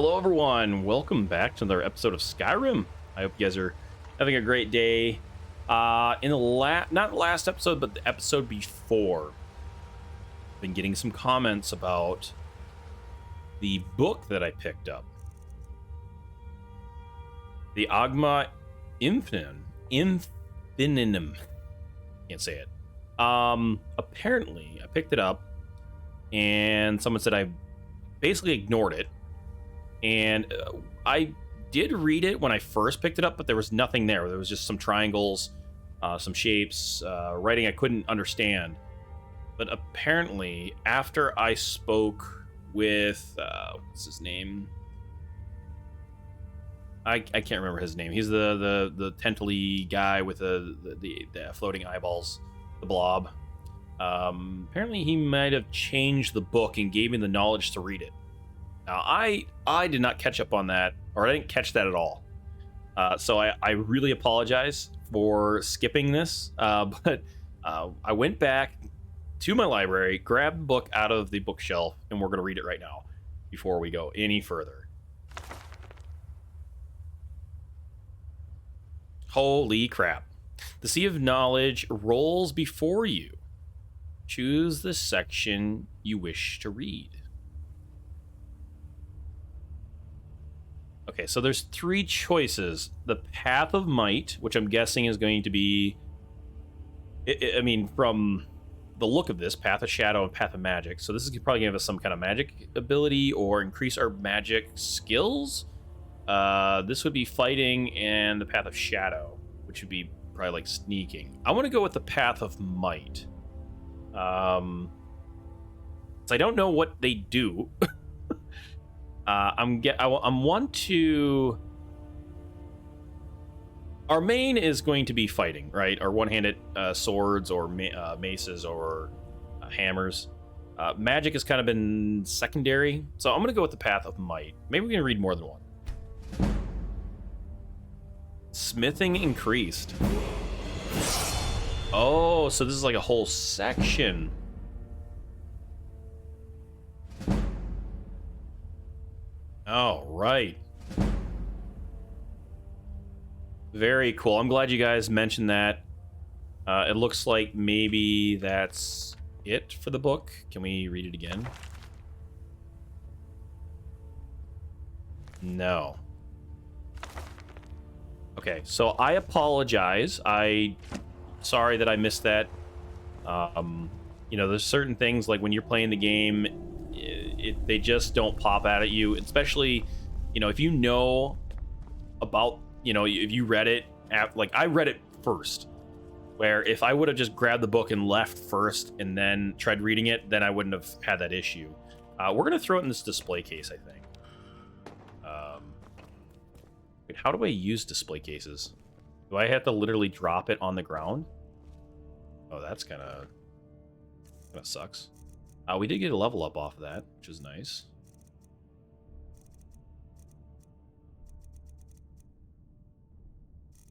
Hello, everyone. Welcome back to another episode of Skyrim. I hope you guys are having a great day. In the not last episode, but the episode before, I've been getting some comments about the book that I picked up, the Oghma Infinium. Can't say it. Apparently, I picked it up, and someone said I basically ignored it. And I did read it when I first picked it up, but there was nothing there. There was just some triangles, some shapes, writing I couldn't understand. But apparently, after I spoke with, what's his name? I can't remember his name. He's the tentacly guy with the floating eyeballs, the blob. Apparently, he might have changed the book and gave me the knowledge to read it. Now, I did not catch up on that, or I didn't catch that at all. So I really apologize for skipping this, but I went back to my library, grabbed the book out of the bookshelf, and we're going to read it right now before we go any further. Holy crap. The Sea of Knowledge rolls before you. Choose the section you wish to read. Okay, so there's three choices. The Path of Might, which I'm guessing is going to be... I mean, from the look of this, Path of Shadow and Path of Magic. So this is probably going to give us some kind of magic ability or increase our magic skills. This would be fighting, and the Path of Shadow, which would be probably like sneaking. I want to go with the Path of Might. So I don't know what they do. I'm one to... Our main is going to be fighting, right? Our one-handed swords or maces or hammers. Magic has kind of been secondary, so I'm going to go with the Path of Might. Maybe we can read more than one. Smithing increased. Oh, so this is like a whole section. Oh, right. Very cool. I'm glad you guys mentioned that. It looks like maybe that's it for the book. Can we read it again? No. Okay, so I apologize. Sorry that I missed that. You know, there's certain things like when you're playing the game, they just don't pop out at you, especially, you know, if you know about, you know, if you read it, like I read it first, where if I would have just grabbed the book and left first and then tried reading it, then I wouldn't have had that issue. We're going to throw it in this display case, I think. Wait, how do I use display cases? Do I have to literally drop it on the ground? Oh, that's kind of sucks. We did get a level up off of that, which is nice.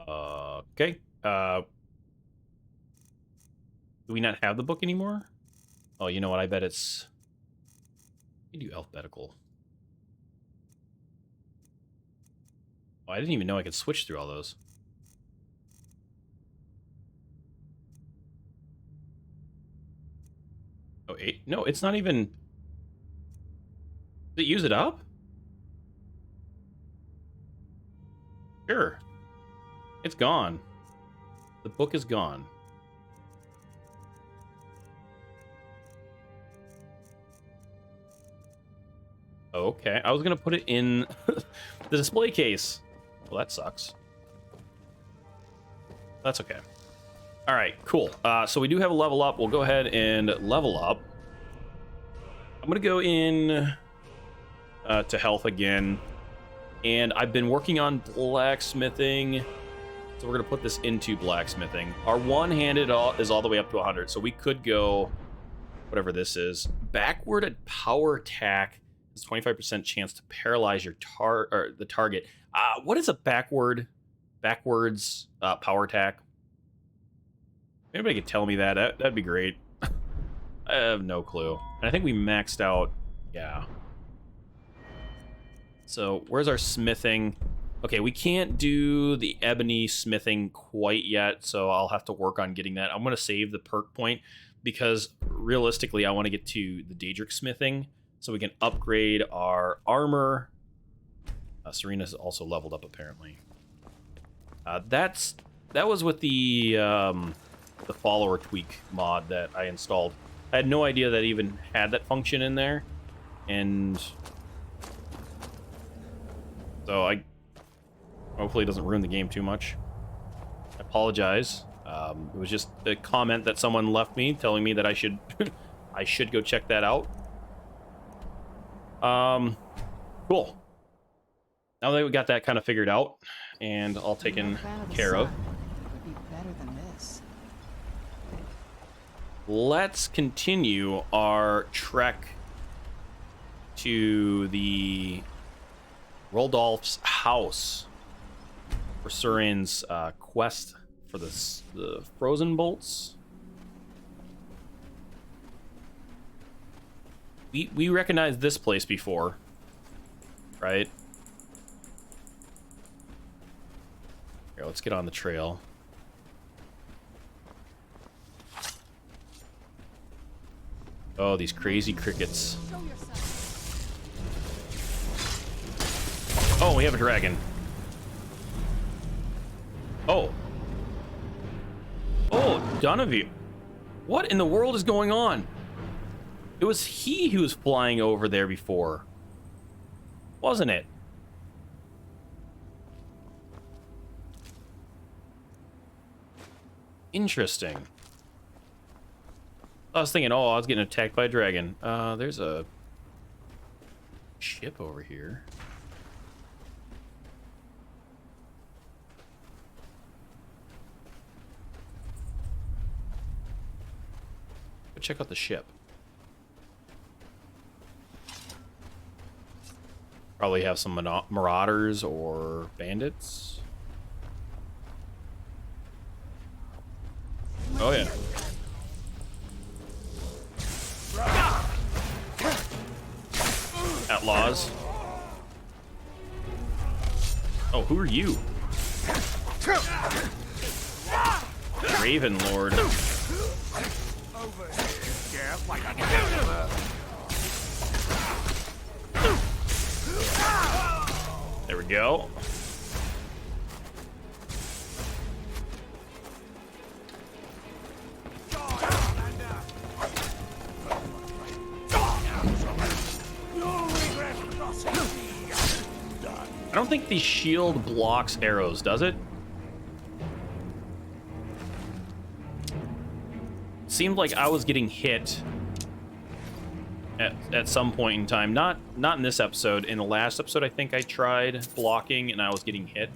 Okay. Do we not have the book anymore? Oh, you know what? I bet it's... We do alphabetical. Oh, I didn't even know I could switch through all those. Oh, 8? No, it's not even... Did it use it up? Sure. It's gone. The book is gone. Okay, I was gonna put it in the display case. Well, that sucks. That's okay. All right, cool. So we do have a level up. We'll go ahead and level up. I'm gonna go in to health again, and I've been working on blacksmithing, so we're gonna put this into blacksmithing. Our one-handed is all the way up to 100, so we could go whatever this is. Backward at power attack is 25% chance to paralyze your the target. What is a backwards power attack? Anybody could tell me that. That'd be great. I have no clue. And I think we maxed out. Yeah. So where's our smithing? Okay, we can't do the ebony smithing quite yet, so I'll have to work on getting that. I'm going to save the perk point because realistically I want to get to the Daedric smithing so we can upgrade our armor. Sorine is also leveled up apparently. That was with the follower tweak mod that I installed. I had no idea that even had that function in there, and so I hopefully it doesn't ruin the game too much. I apologize. It was just a comment that someone left me telling me that I should I should go check that out. Cool. Now that we got that kind of figured out and all taken care of, let's continue our trek to the Hrodulf's house for Surine's quest for the frozen bolts. We recognized this place before, right? Here, let's get on the trail. Oh, these crazy crickets. Oh, we have a dragon. Oh. Oh, Donovan. What in the world is going on? It was he who was flying over there before, wasn't it? Interesting. I was thinking, oh, I was getting attacked by a dragon. There's a ship over here. Go check out the ship. Probably have some marauders or bandits. Oh yeah. Outlaws. Oh, who are you? Raven Lord. There we go. I don't think the shield blocks arrows, does it? Seemed like I was getting hit at some point in time. Not in this episode. In the last episode, I think I tried blocking and I was getting hit.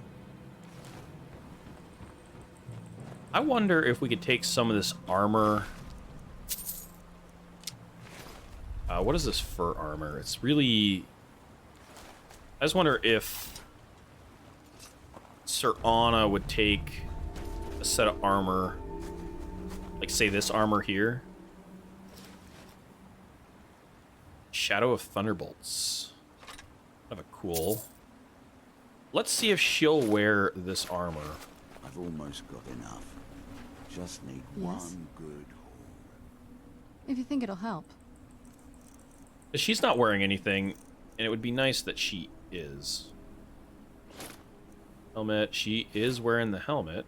I wonder if we could take some of this armor. What is this fur armor? It's really... I just wonder if Sir Anna would take a set of armor, like say this armor here. Shadow of Thunderbolts. Kind of a cool. Let's see if she'll wear this armor. I've almost got enough. Just need one good haul. If you think it'll help. She's not wearing anything, and it would be nice that she is. Helmet. She is wearing the helmet.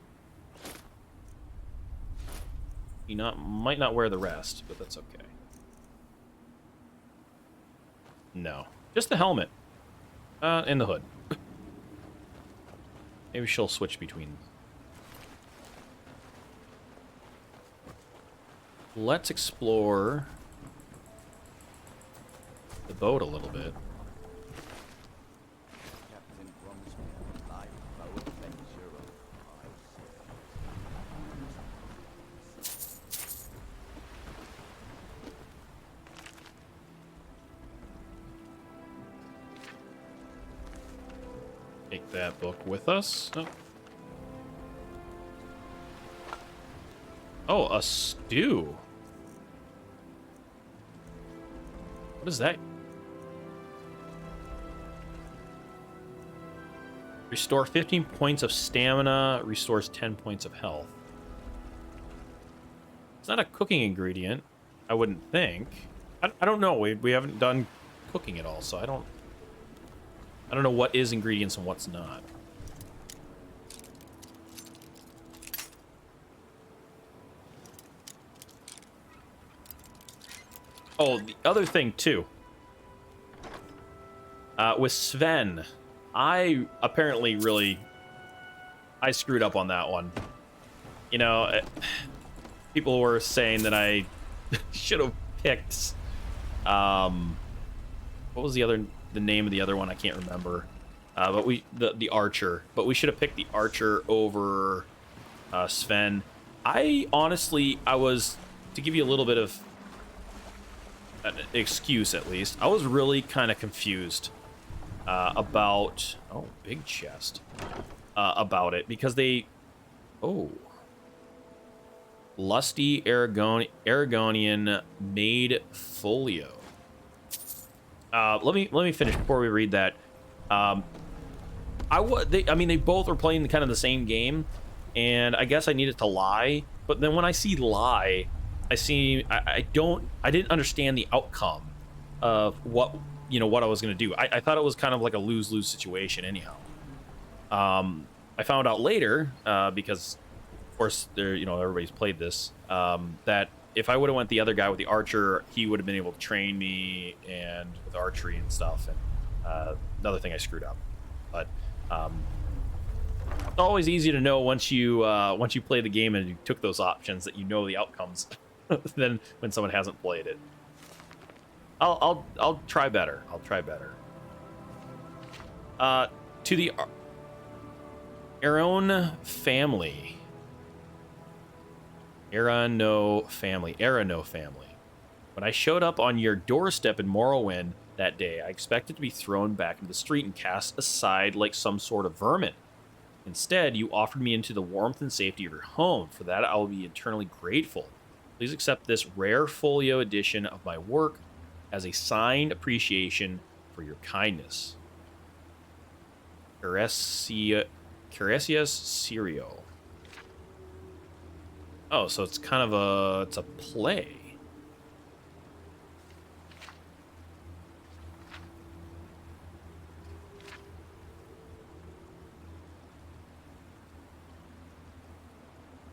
She might not wear the rest, but that's okay. No, just the helmet and the hood. Maybe she'll switch between. Let's explore the boat a little bit. Take that book with us. Oh, a stew. What is that? Restore 15 points of stamina, restores 10 points of health. It's not a cooking ingredient, I wouldn't think. I don't know. We haven't done cooking at all, so I don't know what is ingredients and what's not. Oh, the other thing too. With Sven, I apparently I screwed up on that one. You know, people were saying that I should have picked. What was the name of the other one? I can't remember. But the archer. But we should have picked the archer over Sven. I was, to give you a little bit of an excuse at least, I was really kind of confused about, oh, big chest, about it, because Lusty Argonian Maid Folio. Let me finish before we read that. They both were playing kind of the same game, and I guess I needed to lie. But then when I see lie, I didn't understand the outcome of what I was going to do. I thought it was kind of like a lose-lose situation anyhow. I found out later, because of course everybody's played this, that if I would have went the other guy with the archer, he would have been able to train me and with archery and stuff. And another thing I screwed up, but it's always easy to know once you play the game and you took those options that you know the outcomes than when someone hasn't played it. I'll try better. I'll try better. To the Arano family. Arano family. When I showed up on your doorstep in Morrowind that day, I expected to be thrown back into the street and cast aside like some sort of vermin. Instead, you offered me into the warmth and safety of your home. For that, I will be eternally grateful. Please accept this rare folio edition of my work as a signed appreciation for your kindness. Caerellius Sirio. Oh, so it's kind of it's a play.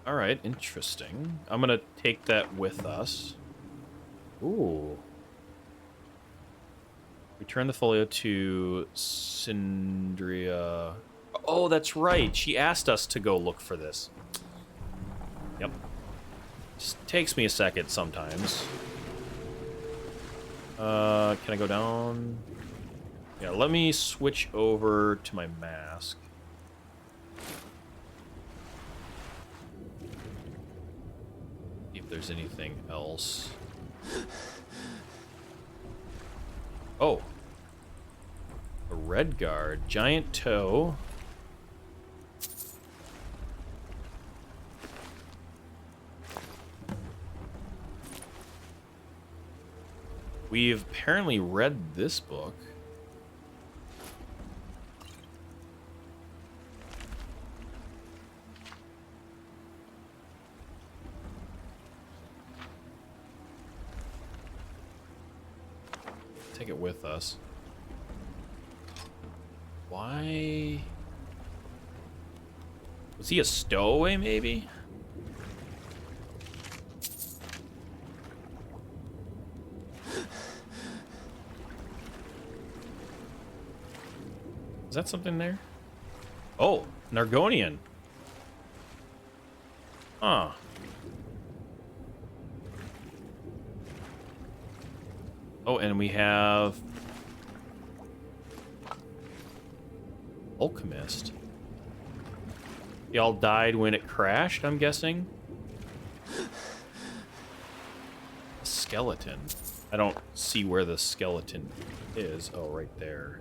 All right, interesting. I'm gonna take that with us. Ooh. Return the folio to Sindria. Oh, that's right. She asked us to go look for this. Yep. Just takes me a second sometimes. Can I go down? Yeah, let me switch over to my mask. See if there's anything else. Oh. A red guard. Giant toe. We've apparently read this book. Take it with us. Why? Was he a stowaway, maybe? Is that something there? Oh, an Argonian. Huh. Oh, and we have Alchemist. They all died when it crashed, I'm guessing. A skeleton. I don't see where the skeleton is. Oh, right there.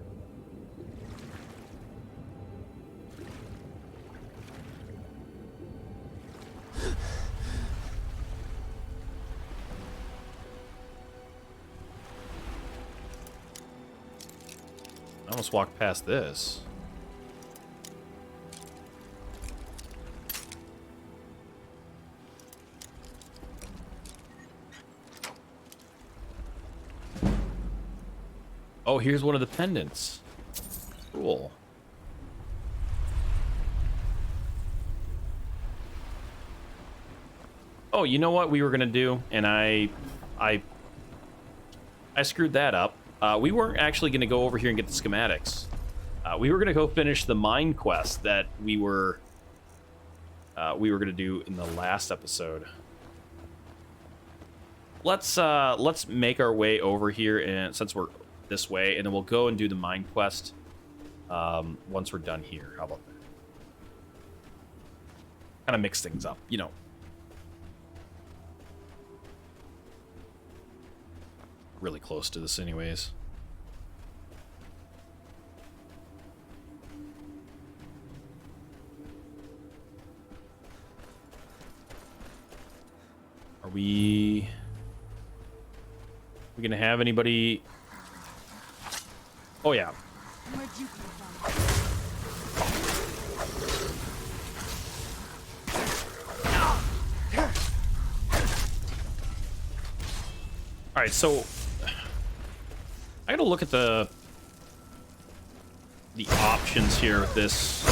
I almost walked past this. Oh, here's one of the pendants. Cool. Oh, you know what we were gonna do, and I screwed that up. We weren't actually gonna go over here and get the schematics. We were gonna go finish the mine quest that we were gonna do in the last episode. Let's make our way over here, and since we're this way, and then we'll go and do the mine quest once we're done here. How about that? Kind of mix things up, you know. Really close to this anyways. Are we gonna have anybody? Oh yeah. Where'd you come from? All right, so I gotta look at the options here with this.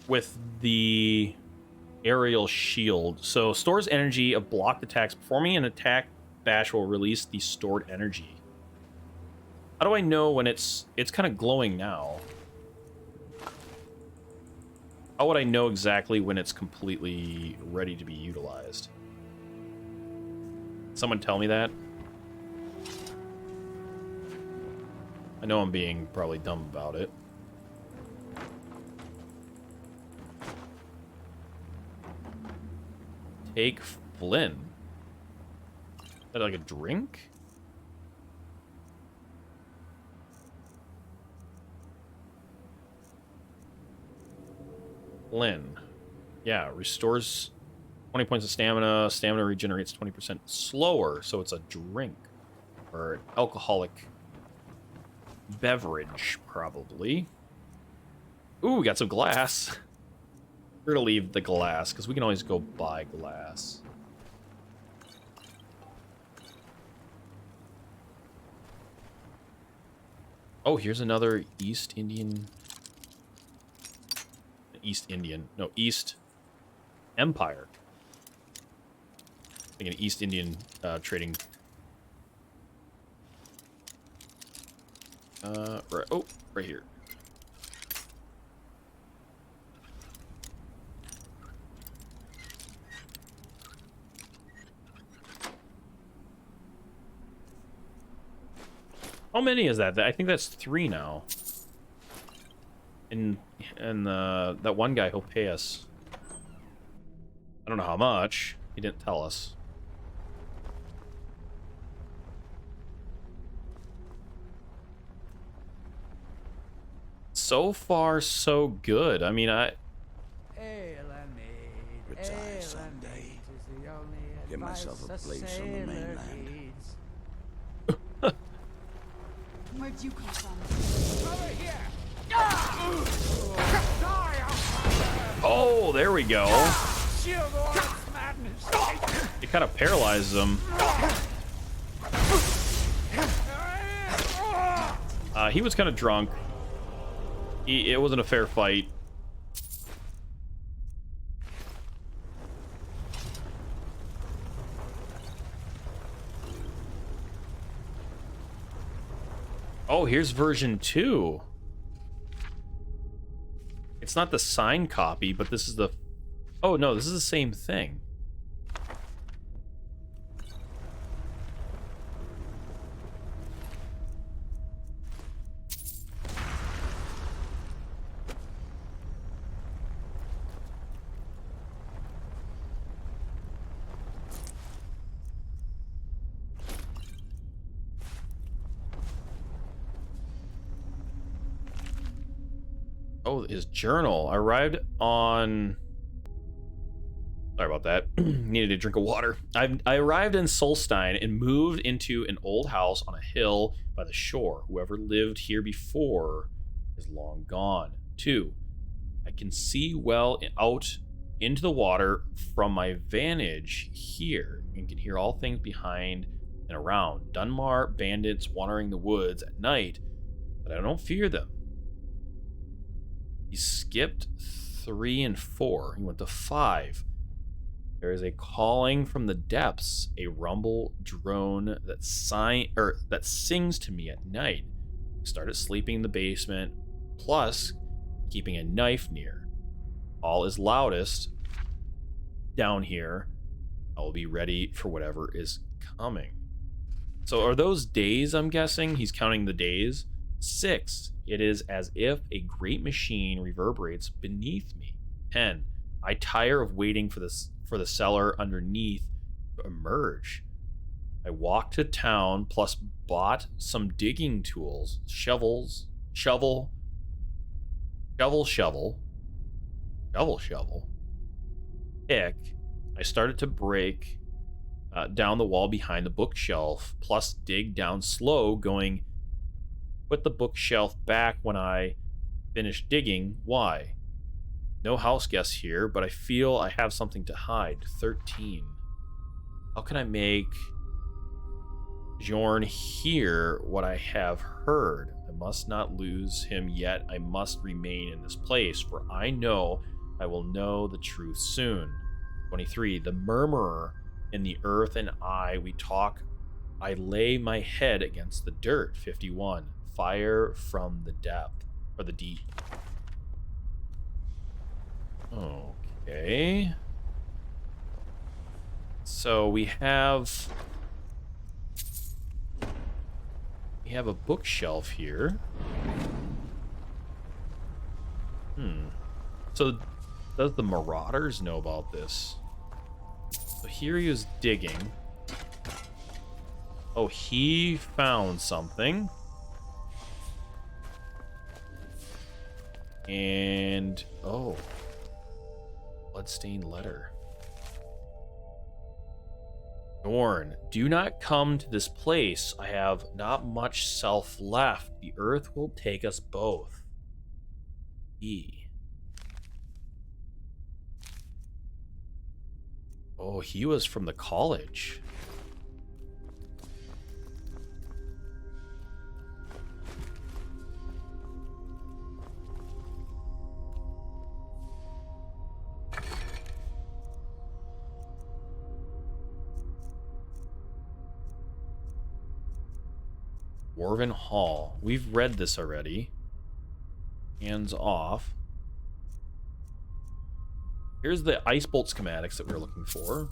With the aerial shield. So stores energy of blocked attacks. Performing an attack bash will release the stored energy. How do I know when it's kind of glowing now? How would I know exactly when it's completely ready to be utilized? Someone tell me that. I know I'm being probably dumb about it. Take Flynn. Is that like a drink? Flynn. Yeah, restores 20 points of stamina. Stamina regenerates 20% slower, so it's a drink. Or an alcoholic beverage, probably. Ooh, we got some glass. We're gonna leave the glass, because we can always go buy glass. Oh, here's another East Empire. I think an East Indian trading. Right. Oh, right here. How many is that? I think that's 3 now. And that one guy, he'll pay us. I don't know how much. He didn't tell us. So far, so good. I mean, Retire someday. Get myself a place on the mainland. Where'd you come from? Oh, there we go. It kind of paralyzes him. He was kind of drunk. It wasn't a fair fight. Oh, here's version 2. It's not the signed copy, but this is the... Oh, no, this is the same thing. Oh, his journal. I arrived on... Sorry about that. Needed a drink of water. I arrived in Solstein and moved into an old house on a hill by the shore. Whoever lived here before is long gone. 2. I can see well out into the water from my vantage here and can hear all things behind and around. Dunmar bandits wandering the woods at night, but I don't fear them. He skipped 3 and 4. He went to 5. There is a calling from the depths, a rumble drone that sings to me at night. I started sleeping in the basement, plus keeping a knife near. All is loudest down here. I will be ready for whatever is coming. So are those days, I'm guessing? He's counting the days. 6. It is as if a great machine reverberates beneath me. 10. I tire of waiting for the cellar underneath to emerge. I walked to town, plus bought some digging tools. Shovel. Pick. I started to break down the wall behind the bookshelf, plus dig down slow, going, put the bookshelf back when I finished digging. Why? No house guests here, but I feel I have something to hide. 13. How can I make Bjorn hear what I have heard? I must not lose him yet. I must remain in this place, for I know I will know the truth soon. 23. The murmurer in the earth and we talk. I lay my head against the dirt. 51. Fire from the depth, or the deep. Okay. So we have a bookshelf here. So does the Marauders know about this? So here he is digging. Oh, he found something. And oh, bloodstained letter. Dorn, do not come to this place. I have not much self left. The earth will take us both. E. Oh, he was from the college. Dwarven Hall. We've read this already. Hands off. Here's the ice bolt schematics that we were looking for.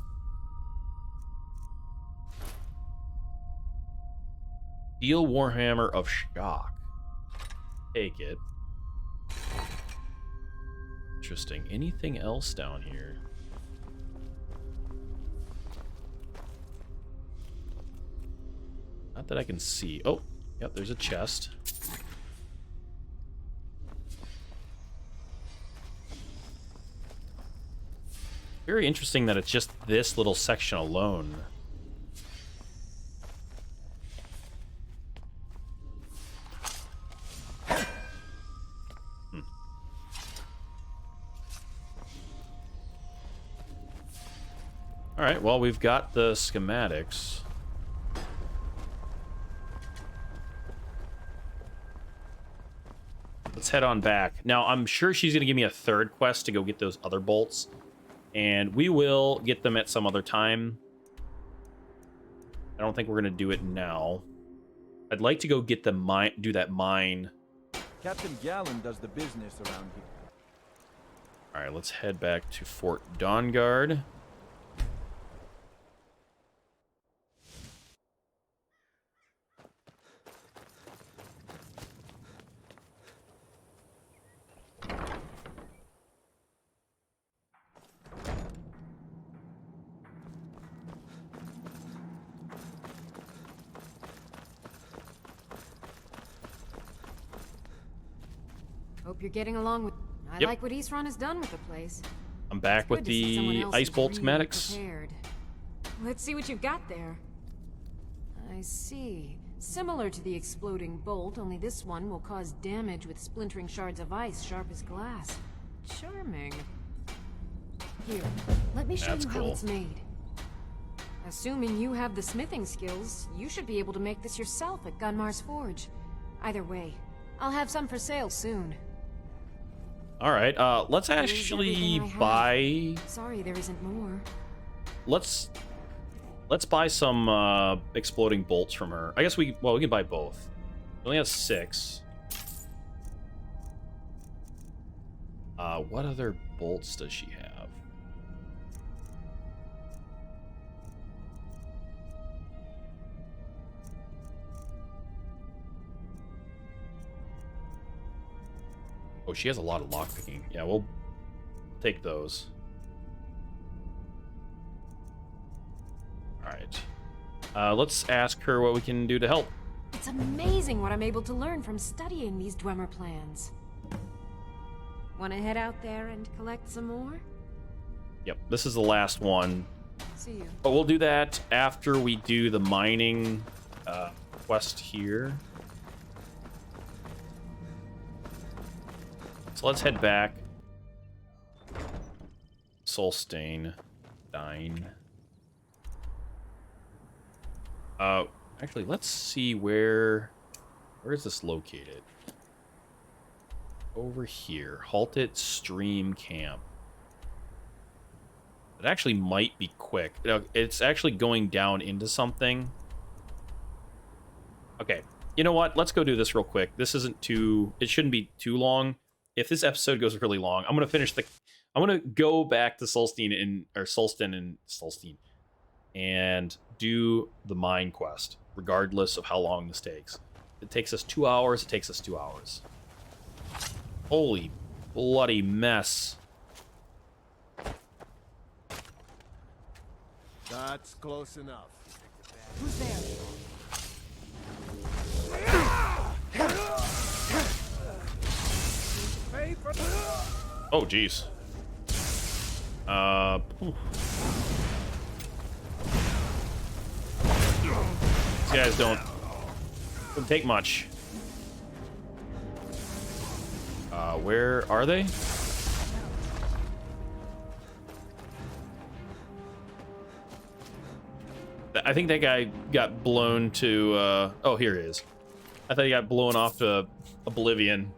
Steel Warhammer of Shock. Take it. Interesting. Anything else down here? Not that I can see. Oh, yep, there's a chest. Very interesting that it's just this little section alone. All right, well, we've got the schematics. Let's head on back. Now, I'm sure she's going to give me a third quest to go get those other bolts. And we will get them at some other time. I don't think we're going to do it now. I'd like to go get the mine, do that mine. Captain Gallen does the business around here. All right, let's head back to Fort Dawnguard. Hope you're getting along with... I like what Eastron has done with the place. I'm back with the ice bolt schematics. Prepared. Let's see what you've got there. I see. Similar to the exploding bolt, only this one will cause damage with splintering shards of ice sharp as glass. Charming. Here, let me show That's you how cool. it's made. Assuming you have the smithing skills, you should be able to make this yourself at Gunmar's Forge. Either way, I'll have some for sale soon. All right, let's Here's actually everything I have. buy. Sorry there isn't more. Let's buy some exploding bolts from her. I guess we can buy both. We only have 6. What other bolts does she have? Oh, she has a lot of lockpicking. Yeah, we'll take those. All right. Let's ask her what we can do to help. It's amazing what I'm able to learn from studying these Dwemer plans. Want to head out there and collect some more? Yep, this is the last one. See you. But we'll do that after we do the mining quest here. So let's head back. Soulstain. Dine. Actually, let's see where is this located? Over here. Halted Stream Camp. It actually might be quick. It's actually going down into something. Okay. You know what? Let's go do this real quick. This isn't too... It shouldn't be too long. If this episode goes really long, I'm going to finish the... I'm going to go back to Solstin and do the mine quest, regardless of how long this takes. If it takes us 2 hours, it takes us 2 hours. Holy bloody mess. That's close enough. Who's there? Oh, jeez. Oof. These guys don't take much. Where are they? I think that guy got blown to, oh, here he is. I thought he got blown off to oblivion.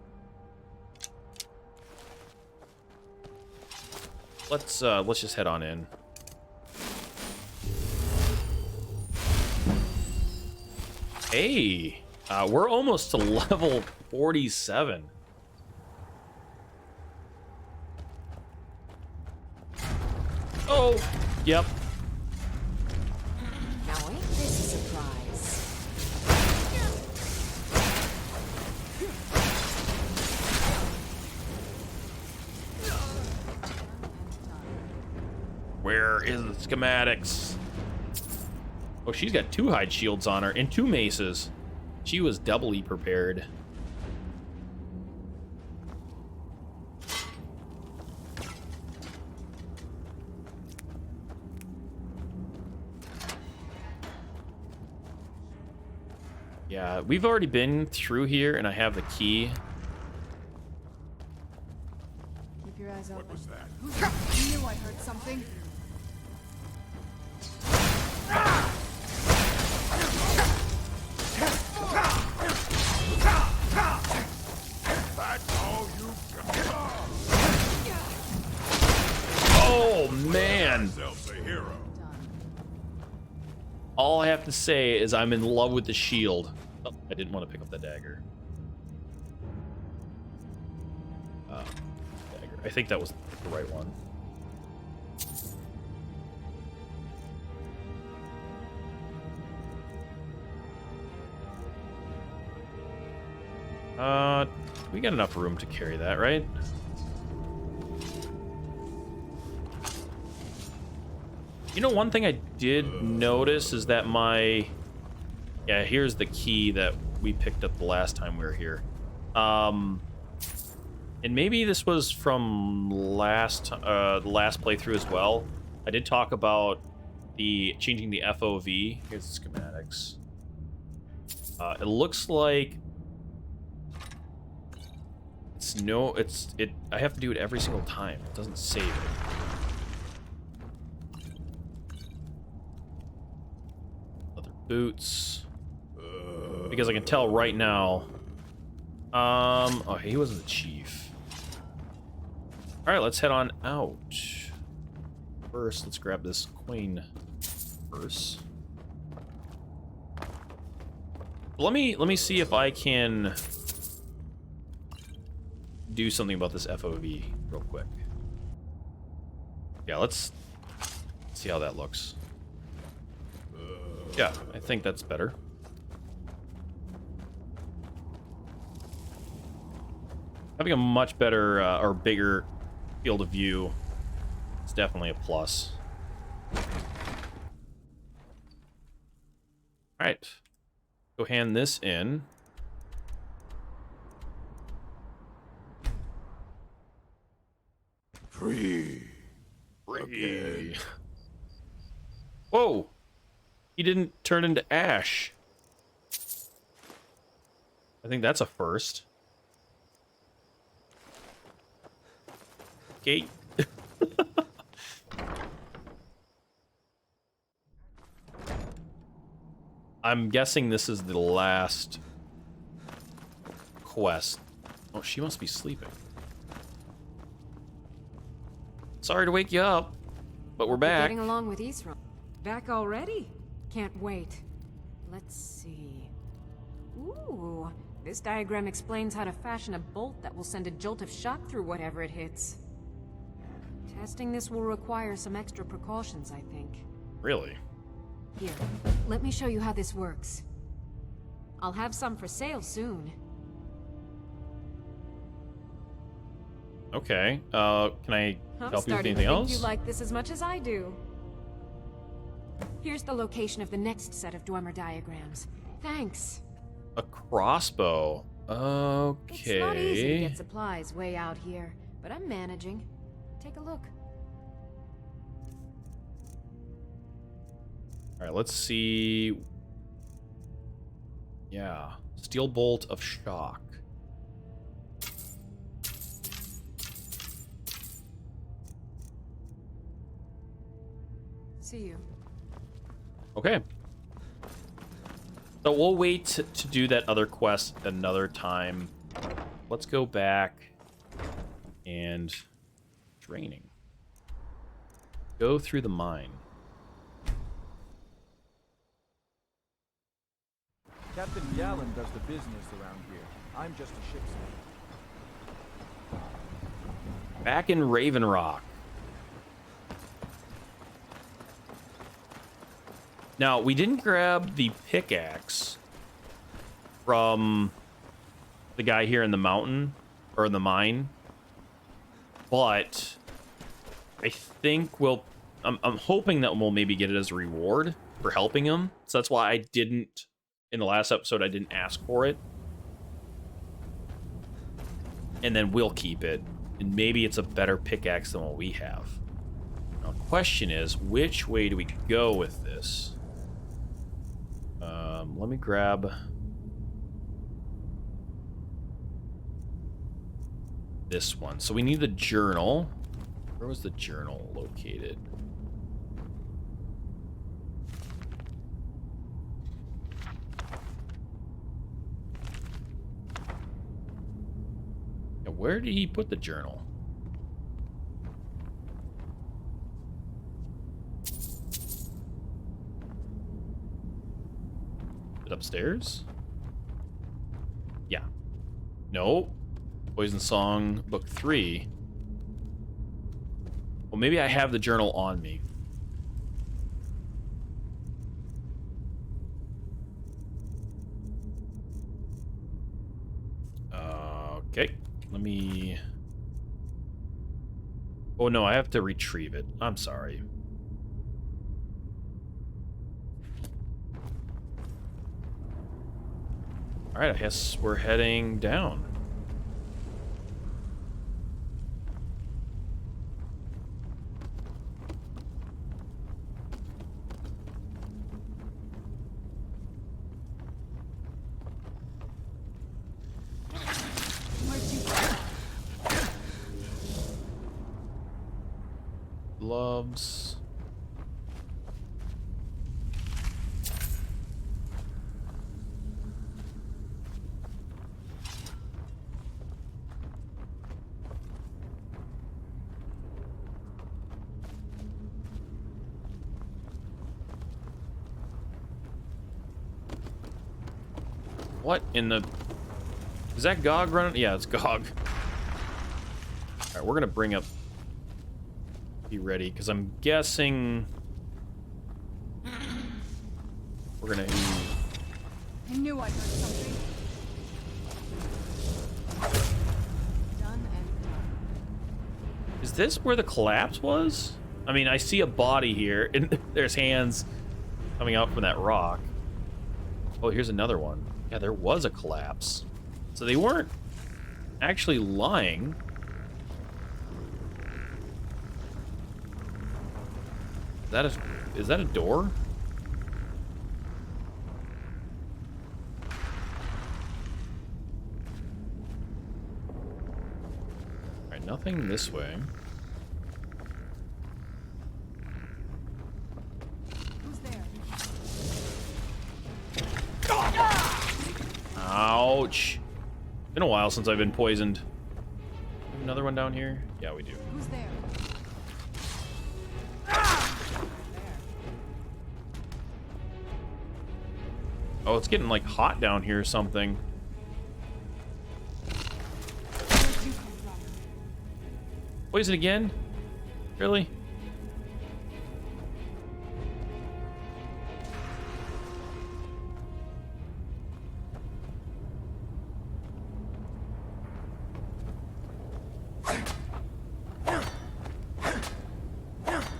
Let's just head on in. Hey, we're almost to level 47. Oh, yep. Now ain't this a surprise? Where is the schematics? Oh, she's got 2 hide shields on her and 2 maces. She was doubly prepared. Yeah, we've already been through here, and I have the key. Keep your eyes open. What was that? You knew I heard something. That's all you got. Oh, man. Yourself a hero. All I have to say is I'm in love with the shield. Oh, I didn't want to pick up the dagger. Dagger. I think that was the right one. We got enough room to carry that, right? You know, one thing I did notice is that yeah, here's the key that we picked up the last time we were here. And maybe this was from the last playthrough as well. I did talk about changing the FOV. Here's the schematics. It looks like I have to do it every single time. It doesn't save it. boots. Because I can tell right now. Oh, he wasn't the chief. All right, let's head on out. First, let's grab this queen purse. Let me see if I can do something about this FOV real quick. Yeah, let's see how that looks. Yeah, I think that's better. Having a much better or bigger field of view is definitely a plus. All right, go hand this in. Free. Free. Whoa! He didn't turn into ash. I think that's a first. Okay. I'm guessing this is the last quest. Oh, she must be sleeping. Sorry to wake you up, but we're back. Getting along with Isra. Back already? Can't wait. Let's see. Ooh, this diagram explains how to fashion a bolt that will send a jolt of shock through whatever it hits. Testing this will require some extra precautions, I think. Really? Here, let me show you how this works. I'll have some for sale soon. Okay. Can I help you with anything else? You like this as much as I do. Here's the location of the next set of Dwemer diagrams. Thanks. A crossbow. Okay. It's not easy to get supplies way out here, but I'm managing. Take a look. All right, let's see. Yeah, steel bolt of shock. See you. Okay. So we'll wait to do that other quest another time. Let's go back and training. Go through the mine. Captain Gallen does the business around here. I'm just a ship's mate. Back in Raven Rock. Now, we didn't grab the pickaxe from the guy here in the mountain, or in the mine, but I think we'll... I'm hoping that we'll maybe get it as a reward for helping him. So that's why I didn't, in the last episode, I didn't ask for it. And then we'll keep it, and maybe it's a better pickaxe than what we have. Now, the question is, which way do we go with this? Let me grab this one. So we need the journal. Where was the journal located? Now, where did he put the journal? Upstairs? Yeah. No. Poison Song, Book 3. Well, maybe I have the journal on me. Okay. Let me... Oh, no, I have to retrieve it. I'm sorry. All right, I guess we're heading down. Gloves. What in the... Is that Gog running? Yeah, it's Gog. Alright, we're gonna bring up... Be ready, because I'm guessing... We're gonna... I knew I heard something. Done and done. Is this where the collapse was? I mean, I see a body here, and there's hands coming out from that rock. Oh, here's another one. Yeah, there was a collapse. So they weren't actually lying. Is that a door? Alright, nothing this way. Who's there? Ouch. Been a while since I've been poisoned. Another one down here? Yeah, we do. Who's there? Oh, it's getting like hot down here or something. Where'd you come from? Poison again? Really?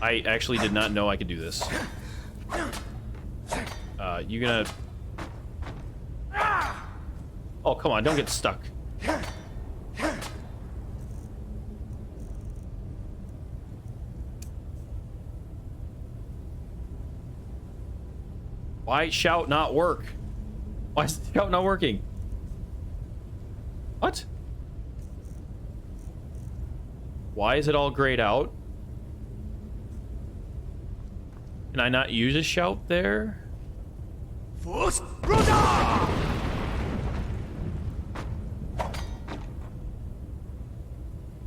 I actually did not know I could do this. You gonna... Oh, come on, don't get stuck. Why shout not work? Why is shout not working? What? Why is it all grayed out? Can I not use a shout there?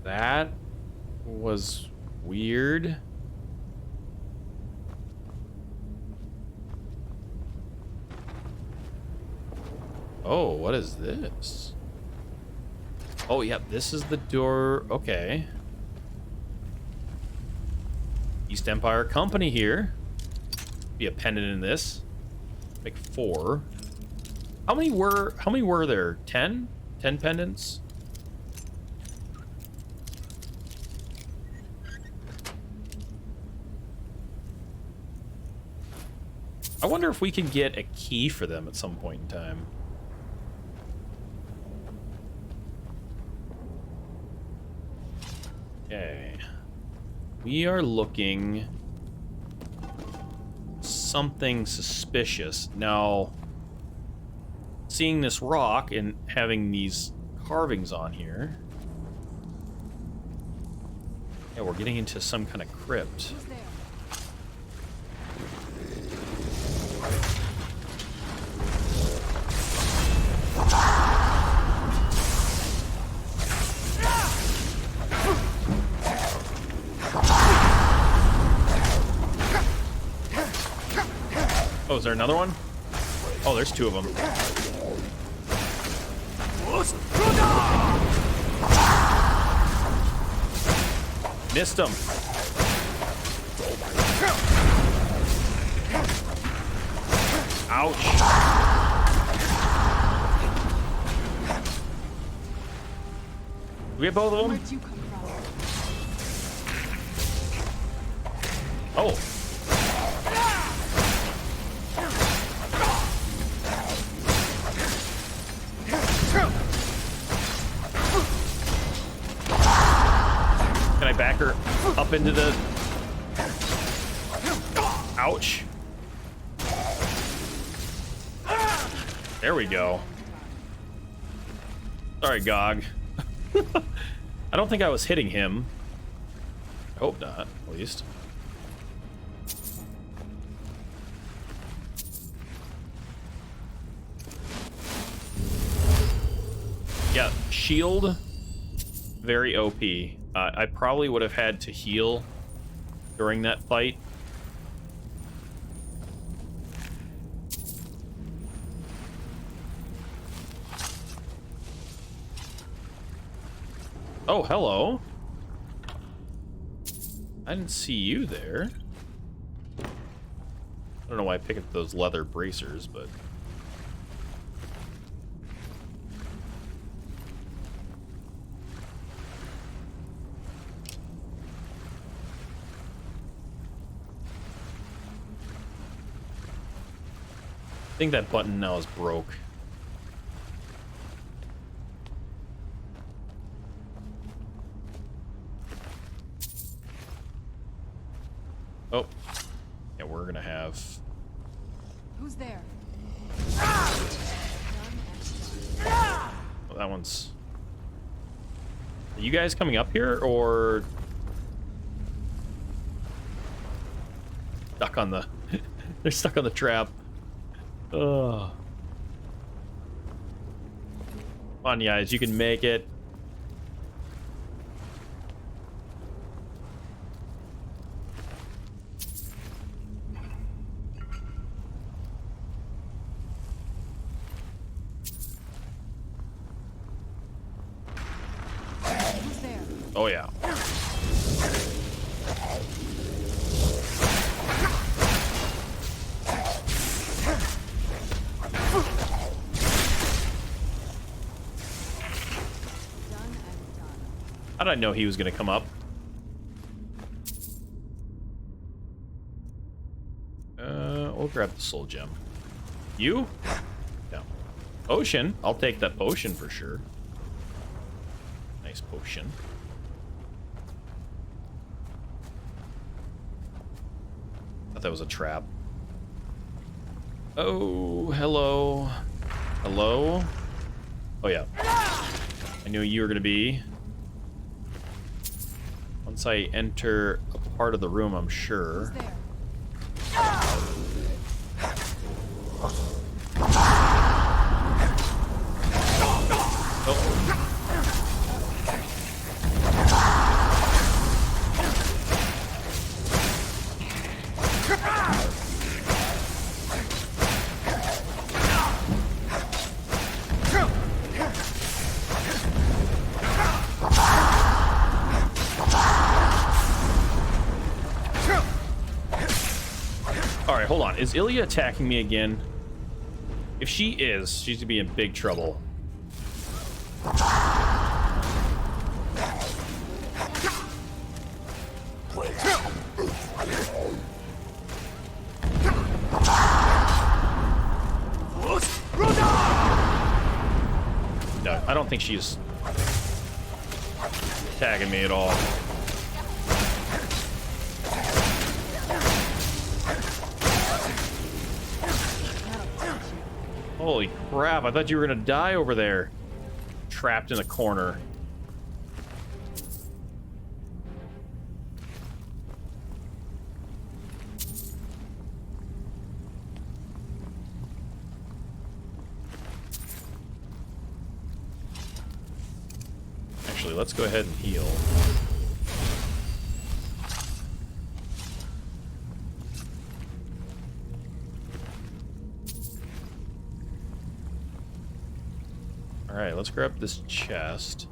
That was weird. Oh, what is this? Oh, yeah, this is the door. Okay. East Empire Company here. Be a pendant in this. Make 4. How many were there? 10? 10 pendants? I wonder if we can get a key for them at some point in time. Okay. We are looking something suspicious. Now, seeing this rock and having these carvings on here. Yeah, we're getting into some kind of crypt. Who's there? Oh, is there another one? Oh, there's 2 of them. Missed him. Ouch. Do we have both of them? Where'd you come from? Oh. Can I back her up into the... Ouch. There we go. Sorry, Gog. I don't think I was hitting him. I hope not, at least. Yeah, shield, very OP. I probably would have had to heal during that fight. Oh, hello. I didn't see you there. I don't know why I picked up those leather bracers, but... I think that button now is broke. Oh. Yeah, we're gonna have... Who's there? Oh, that one's... Are you guys coming up here, or... Stuck on the... They're stuck on the trap. Ugh. Come on, guys, you can make it. Who's there? Oh, yeah. Done and done. How did I know he was going to come up? We'll grab the soul gem. You? No. Potion? I'll take that potion for sure. Nice potion. Thought that was a trap. Oh, hello. Hello? Oh, yeah. I knew you were going to be. Once I enter a part of the room, I'm sure. Who's there? Oh. Alright, hold on. Is Ilya attacking me again? If she is, she's gonna be in big trouble. No, I don't think she's tagging me at all. Holy crap, I thought you were gonna die over there. Trapped in a corner. Actually, let's go ahead and heal. Alright, let's grab this chest.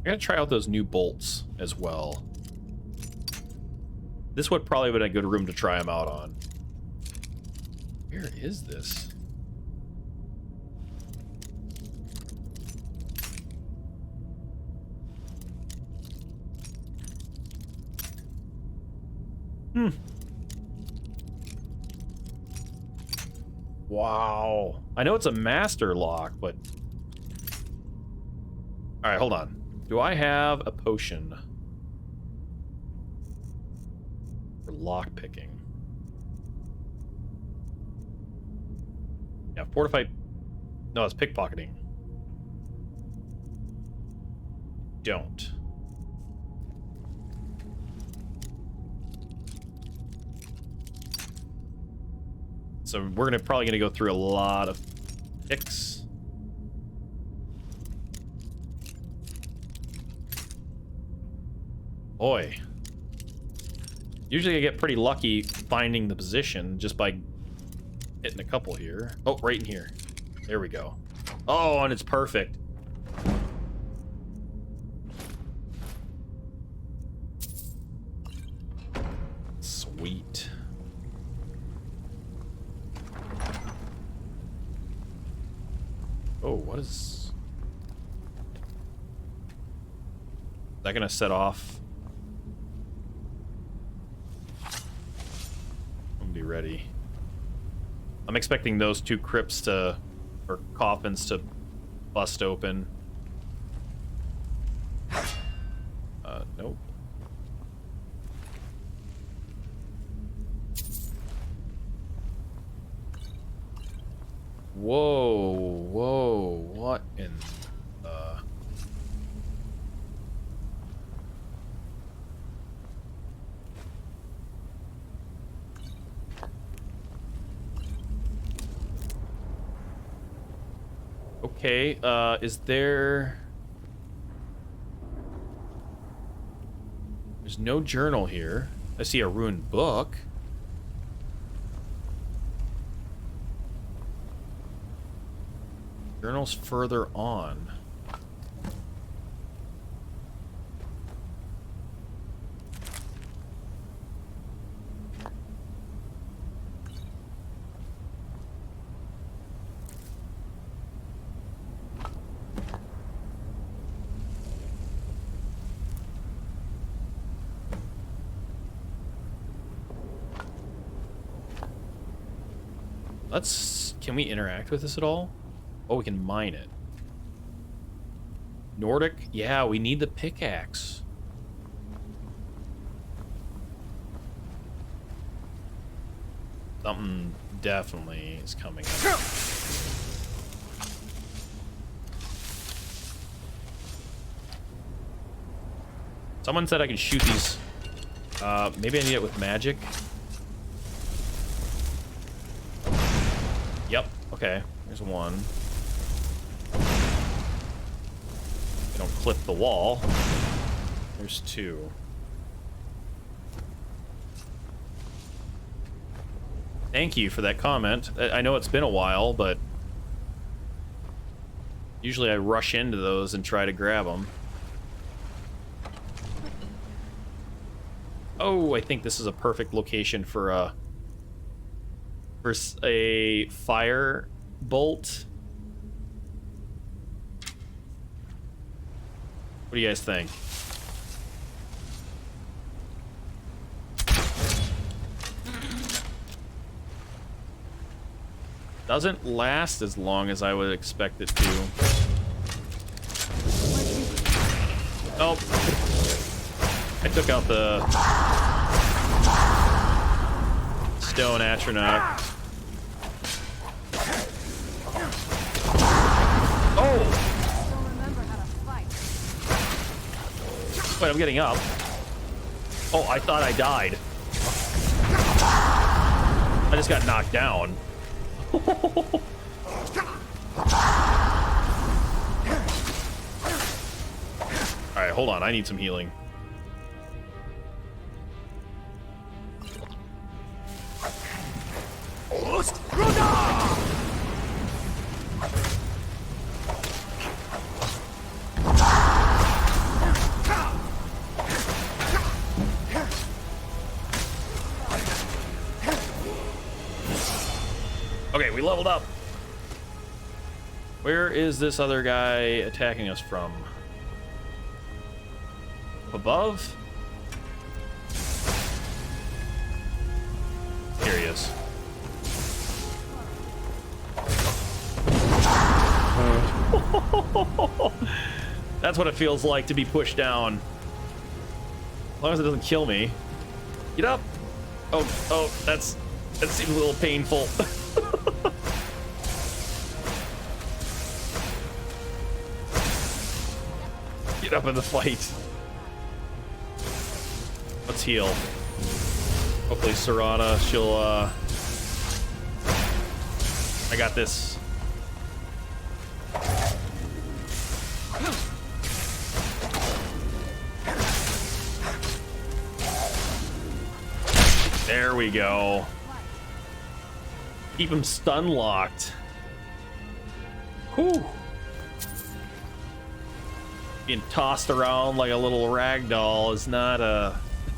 I gotta try out those new bolts as well. This would probably been a good room to try them out on. Where is this? Wow. I know it's a master lock, but... Alright, hold on. Do I have a potion for lock picking? Yeah, fortified... No, it's pickpocketing. Don't. So we're probably gonna go through a lot of picks. Boy. Usually I get pretty lucky finding the position just by hitting a couple here. Oh, right in here. There we go. Oh, and it's perfect. Sweet. Oh, what is that gonna set off? I'm gonna be ready. I'm expecting those two crypts to, or coffins to bust open. Nope. Whoa, what in the... Okay, is there... There's no journal here. I see a ruined book. Journal's further on. Can we interact with this at all? Oh, we can mine it. Nordic? Yeah, we need the pickaxe. Something definitely is coming up. Someone said I can shoot these. Maybe I need it with magic. Yep, okay. There's one. They don't clip the wall. There's two. Thank you for that comment. I know it's been a while, but usually I rush into those and try to grab them. Oh, I think this is a perfect location for a fire bolt. What do you guys think? Doesn't last as long as I would expect it to. Oh. I took out the stone atronach. Oh! Don't remember how to fight. Wait, I'm getting up. Oh, I thought I died. I just got knocked down. Alright, hold on. I need some healing. Okay, we leveled up. Where is this other guy attacking us from? Above? Here he is. That's what it feels like to be pushed down. As long as it doesn't kill me. Get up! Oh, that seems a little painful. Get up in the fight. Let's heal. Hopefully Serana, she'll, I got this. There we go. Keep him stun locked. Whew. Being tossed around like a little rag doll is not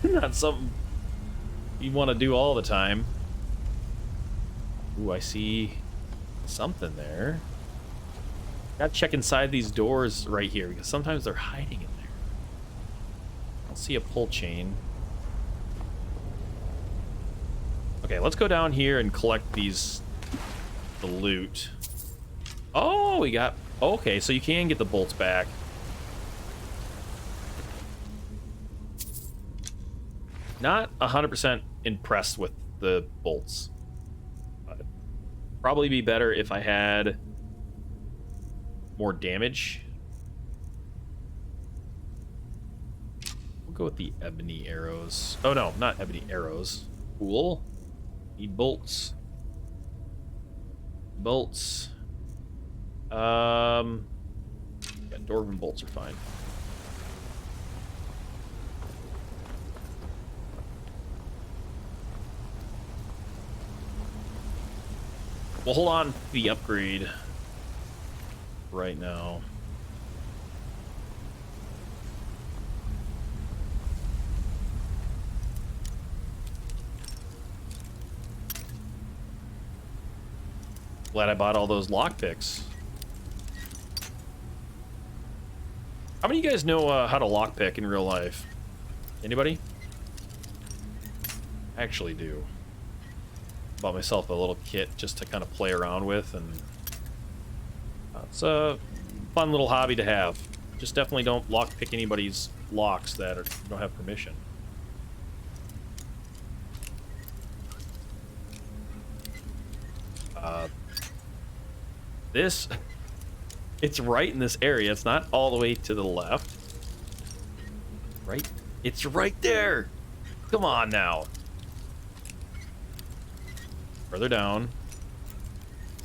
not something you want to do all the time. Ooh, I see something there. Gotta check inside these doors right here because sometimes they're hiding in there. I don't see a pull chain. Okay, let's go down here and collect the loot. Oh, we got, okay, so you can get the bolts back. Not 100% impressed with the bolts. But probably be better if I had more damage. We'll go with the ebony arrows. Oh no, not ebony arrows. Cool. Need bolts. Bolts. Yeah, Dwarven bolts are fine. We'll hold on to the upgrade right now. Glad I bought all those lockpicks. How many of you guys know how to lockpick in real life? Anybody? I actually do. Bought myself a little kit just to kind of play around with, and it's a fun little hobby to have. Just definitely don't lockpick anybody's locks that don't have permission. This, it's right in this area. It's not all the way to the left. Right? It's right there. Come on now. Further down.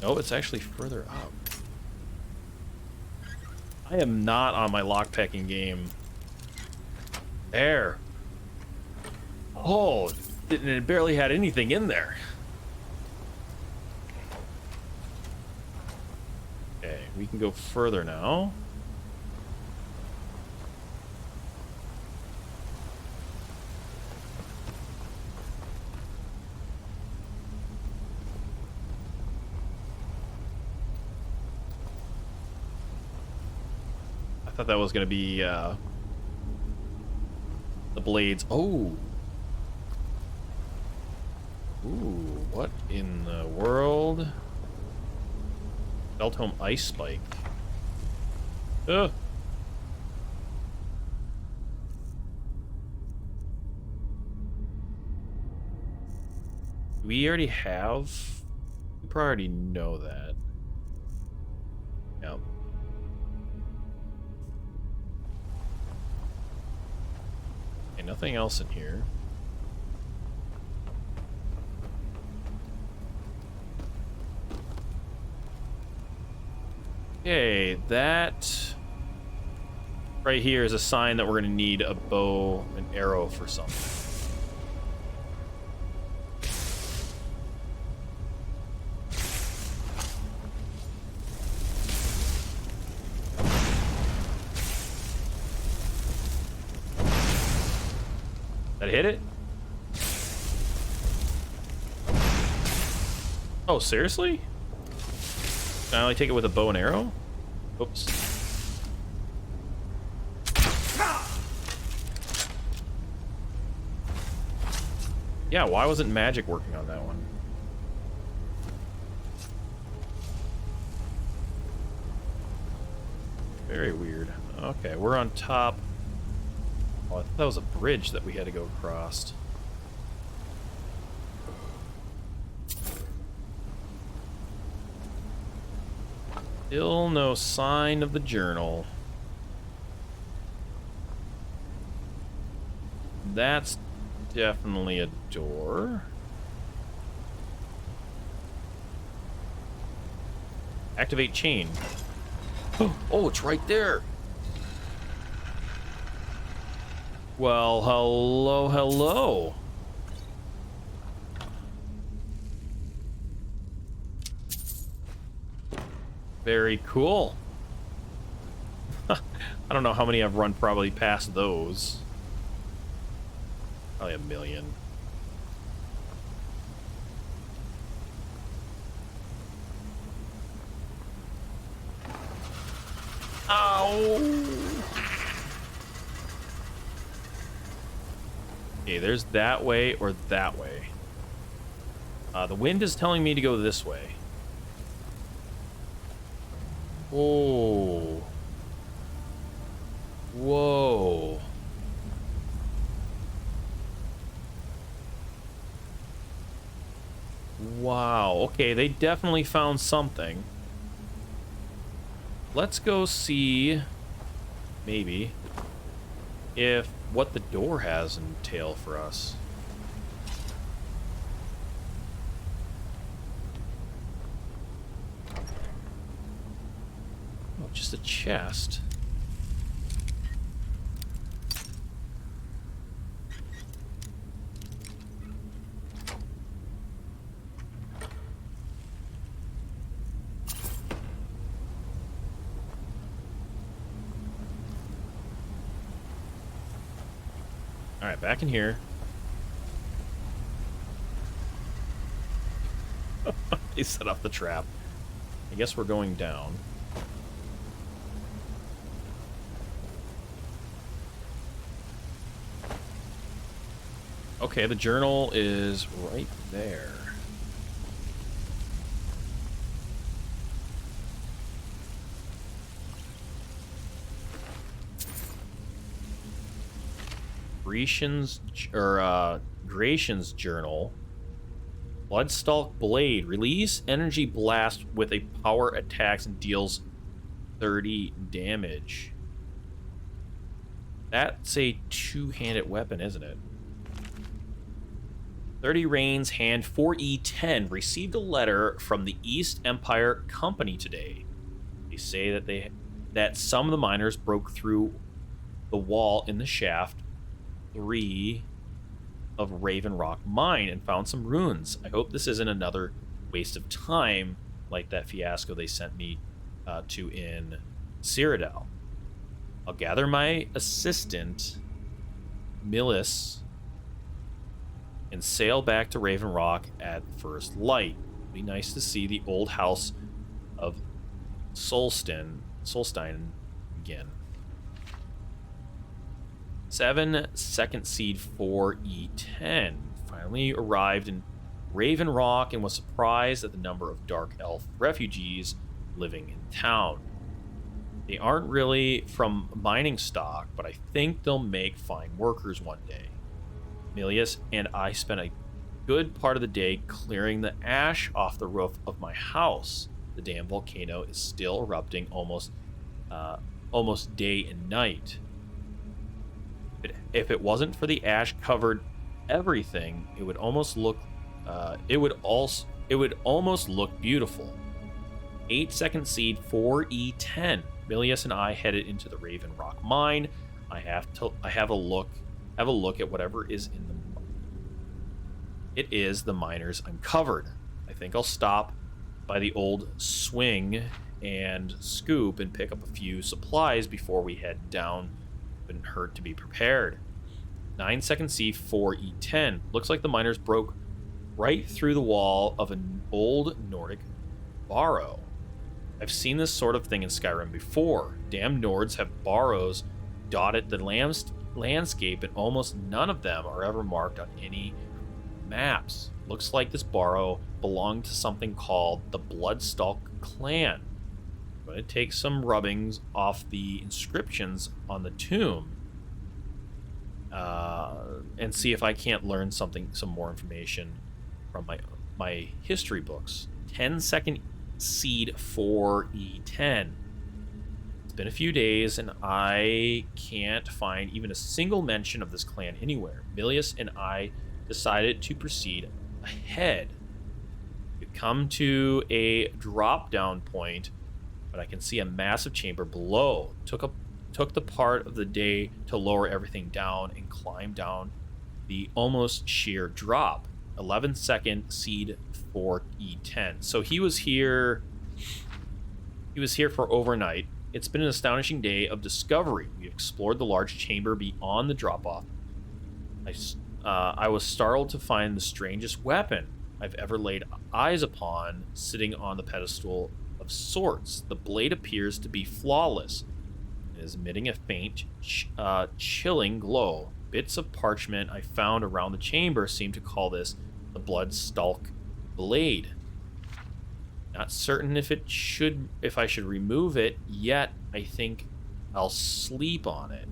No, it's actually further up. I am not on my lockpicking game. There. Oh, it barely had anything in there. Okay, we can go further now. I thought that was going to be the blades. Oh. Ooh, what in the world? Beltome Ice Spike. Ugh. We already have... We probably already know that. Yep. Okay, nothing else in here. Okay, that right here is a sign that we're going to need a bow and arrow for something. That hit it? Oh, seriously? Can I only take it with a bow and arrow? Oops. Yeah, why wasn't magic working on that one? Very weird. Okay, we're on top. Oh, I thought that was a bridge that we had to go across. Still no sign of the journal. That's definitely a door. Activate chain. Oh, it's right there. Well, hello, hello. Very cool. I don't know how many I've run probably past those. Probably a million. Ow! Okay, there's that way or that way. The wind is telling me to go this way. Oh. Whoa. Wow. Okay, they definitely found something. Let's go see, maybe, if what the door has in tail for us. Oh, just a chest. All right, back in here. He set off the trap. I guess we're going down. Okay, the journal is right there. Gratian's journal. Bloodstalk Blade. Release energy blast with a power attacks and deals 30 damage. That's a two-handed weapon, isn't it? 30 Reigns Hand 4E10 received a letter from the East Empire Company today. They say that some of the miners broke through the wall in the shaft 3 of Raven Rock Mine and found some ruins. I hope this isn't another waste of time like that fiasco they sent me to in Cyrodiil. I'll gather my assistant, Millis, and sail back to Raven Rock at first light. It'd be nice to see the old house of Solstein again. 7 second seed 4E10 finally arrived in Raven Rock and was surprised at the number of Dark Elf refugees living in town. They aren't really from mining stock, but I think they'll make fine workers one day. Milius and I spent a good part of the day clearing the ash off the roof of my house. The damn volcano is still erupting almost day and night. If it wasn't for the ash covered everything, it would almost look beautiful. 8 second seed 4E10. Milius and I headed into the Raven Rock mine. I have a look at whatever is in the. It is the miners uncovered. I think I'll stop by the old swing and scoop and pick up a few supplies before we head down. Wouldn't hurt to be prepared. 9 second C4E10. Looks like the miners broke right through the wall of an old Nordic barrow. I've seen this sort of thing in Skyrim before. Damn Nords have barrows dotted the landscape, and almost none of them are ever marked on any maps. Looks like this barrow belonged to something called the Bloodskal clan. I'm going to take some rubbings off the inscriptions on the tomb and see if I can't learn some more information from my history books. 10 second seed 4E10. It's been a few days and I can't find even a single mention of this clan anywhere. Milius and I decided to proceed ahead. We've come to a drop down point, but I can see a massive chamber below. Took the part of the day to lower everything down and climb down the almost sheer drop. 11 second seed 4E10. So he was here He was here for overnight. It's been an astonishing day of discovery. We explored the large chamber beyond the drop-off. I was startled to find the strangest weapon I've ever laid eyes upon sitting on the pedestal of sorts. The blade appears to be flawless. It is emitting a faint, chilling glow. Bits of parchment I found around the chamber seem to call this the Bloodskal blade. Not certain if I should remove it yet. I think I'll sleep on it.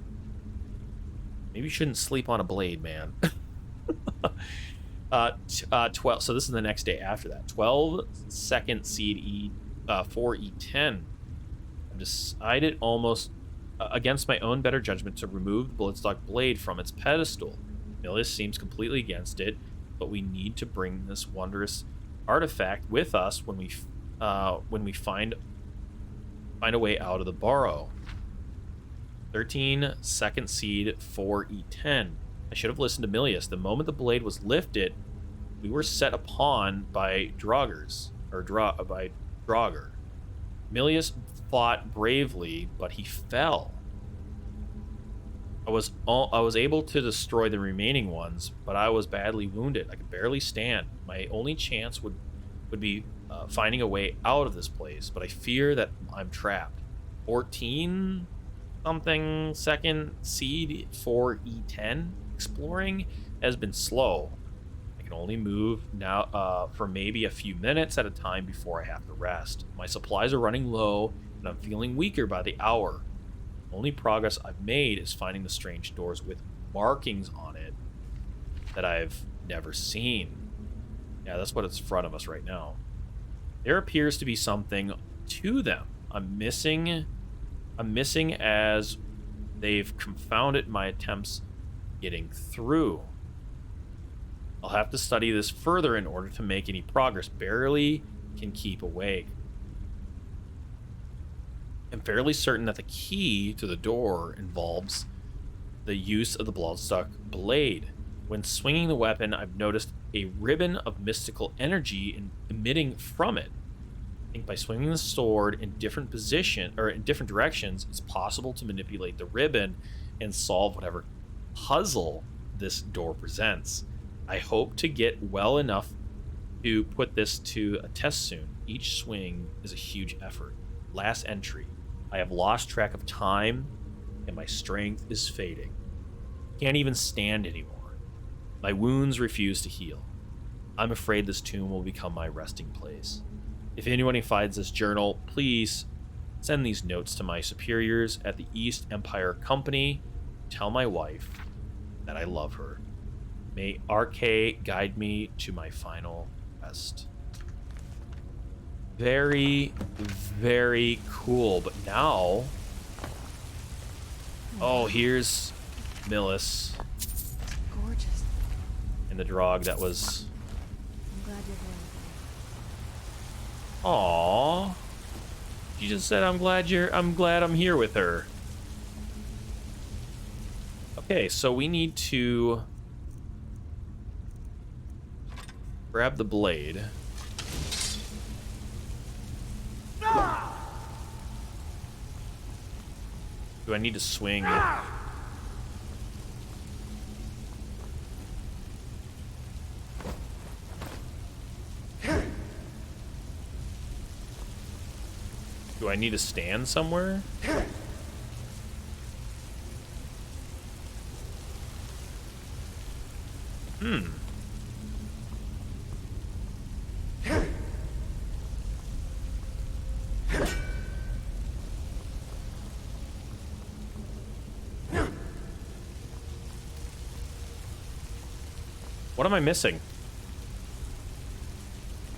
Maybe you shouldn't sleep on a blade, man. 12. So this is the next day after that. 12 second seed E4 E10. I've decided almost against my own better judgment to remove the Bloodskal blade from its pedestal. Milius seems completely against it, but we need to bring this wondrous artifact with us when we find a way out of the burrow. 13 second seed 4 E10. I should have listened to Milius. The moment the blade was lifted, we were set upon by Draugrs, by Draugr. Milius fought bravely, but he fell. I was able to destroy the remaining ones, but I was badly wounded. I could barely stand. My only chance would be finding a way out of this place, but I fear that I'm trapped. 14 something second seed 4 E10. Exploring has been slow. I can only move now for maybe a few minutes at a time before I have to rest. My supplies are running low, and I'm feeling weaker by the hour. The only progress I've made is finding the strange doors with markings on it that I've never seen. Yeah, that's what it's in front of us right now. There appears to be something to them. I'm missing as they've confounded my attempts getting through. I'll have to study this further in order to make any progress. Barely can keep awake. I'm fairly certain that the key to the door involves the use of the Bloodskal blade. When swinging the weapon, I've noticed a ribbon of mystical energy emitting from it. I think by swinging the sword in different directions, it's possible to manipulate the ribbon and solve whatever puzzle this door presents. I hope to get well enough to put this to a test soon. Each swing is a huge effort. Last entry. I have lost track of time, and my strength is fading. Can't even stand anymore. My wounds refuse to heal. I'm afraid this tomb will become my resting place. If anyone finds this journal, please send these notes to my superiors at the East Empire Company. Tell my wife that I love her. May RK guide me to my final rest. Very, very cool. But now... Oh, here's Milius. Gorgeous. And the Draug that was... I'm glad you're here. Aww. She just said, I'm glad I'm here with her. Okay, so we need to grab the blade. Do I need to swing? Do I need to stand somewhere? What am I missing?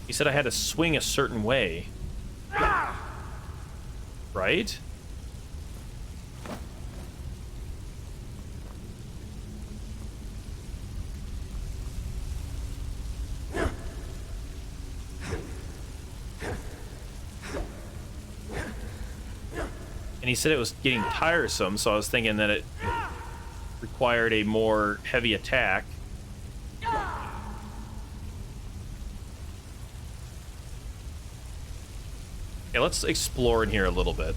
He said I had to swing a certain way. Right? And he said it was getting tiresome, so I was thinking that it required a more heavy attack. Okay, let's explore in here a little bit.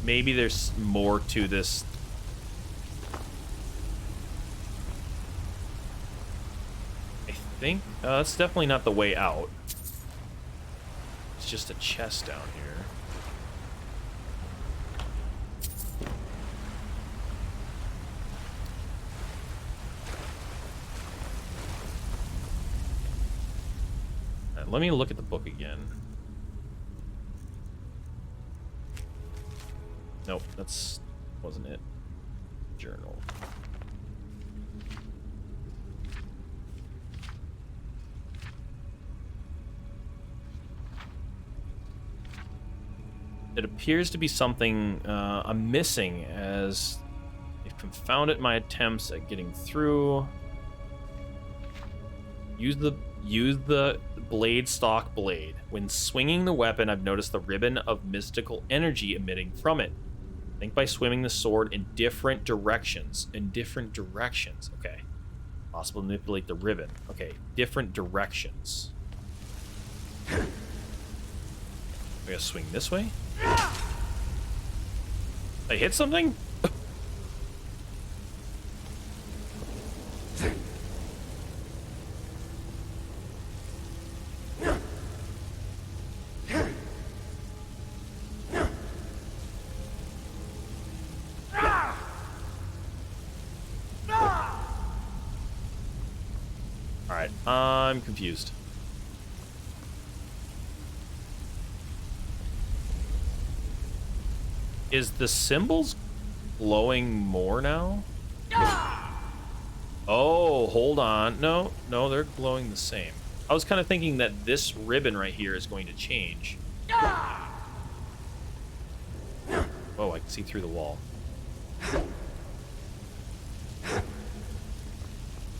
Maybe there's more to this. I think that's definitely not the way out. It's just a chest down here. Let me look at the book again. Nope, that's wasn't it. Journal. It appears to be something I'm missing, as they've confounded my attempts at getting through. Use the blade stock blade. When swinging the weapon, I've noticed the ribbon of mystical energy emitting from it. Think by swimming the sword in different directions. In different directions. Okay. Possible to manipulate the ribbon. Okay. Different directions. We gotta swing this way? I hit something? I'm confused. Is the symbols glowing more now? Oh, hold on. No, they're glowing the same. I was kind of thinking that this ribbon right here is going to change. Oh, I can see through the wall.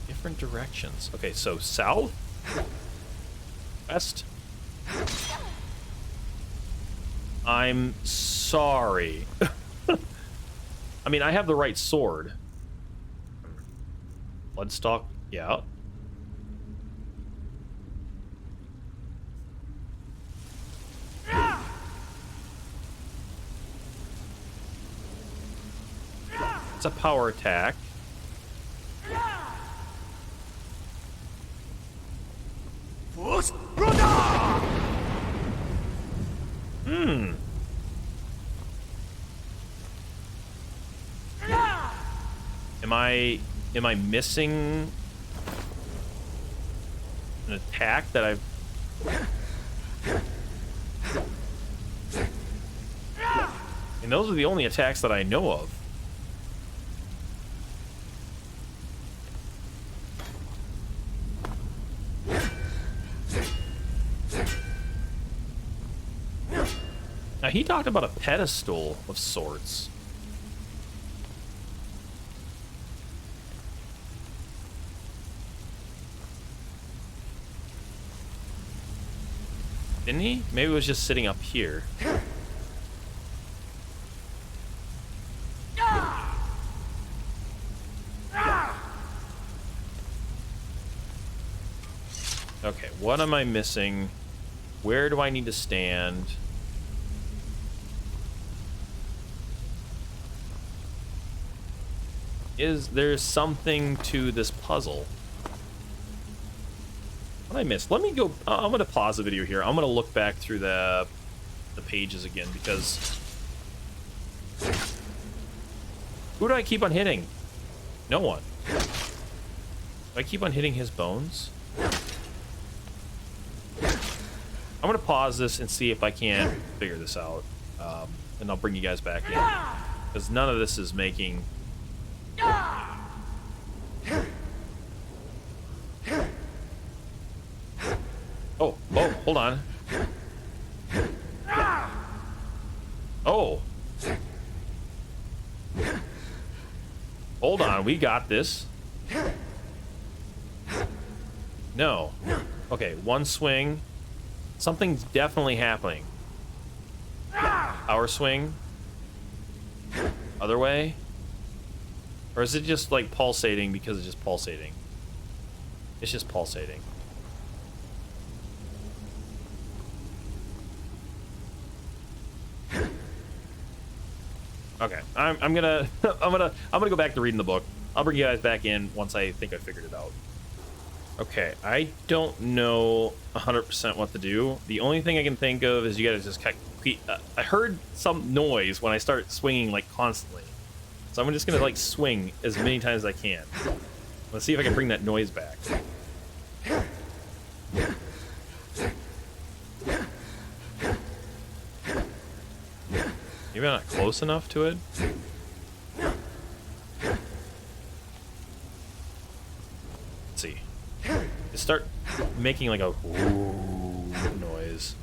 Different directions. Okay, so south, west. I'm sorry. I mean, I have the right sword. Bloodskal, yeah. It's a power attack. Am I missing an attack that I've... And those are the only attacks that I know of. Now, he talked about a pedestal of sorts. Didn't he? Maybe it was just sitting up here. Okay, what am I missing? Where do I need to stand? Is there something to this puzzle? What I missed? Let me go. I'm gonna pause the video here. I'm gonna look back through the pages again, because who do I keep on hitting? No one. Do I keep on hitting his bones? I'm gonna pause this and see if I can figure this out, and I'll bring you guys back in, because none of this is making. Oh, hold on. Oh. Hold on, we got this. No. Okay, one swing. Something's definitely happening. Power swing. Other way. Or is it just like pulsating because it's just pulsating? It's just pulsating. Okay, I'm gonna I'm gonna go back to reading the book. I'll bring you guys back in once I think I figured it out. Okay, I don't know 100% what to do. The only thing I can think of is you gotta just I heard some noise when I start swinging like constantly, so I'm just gonna like swing as many times as I can. Let's see if I can bring that noise back. Maybe I'm not close enough to it. Let's see. Just start making like a whoo noise.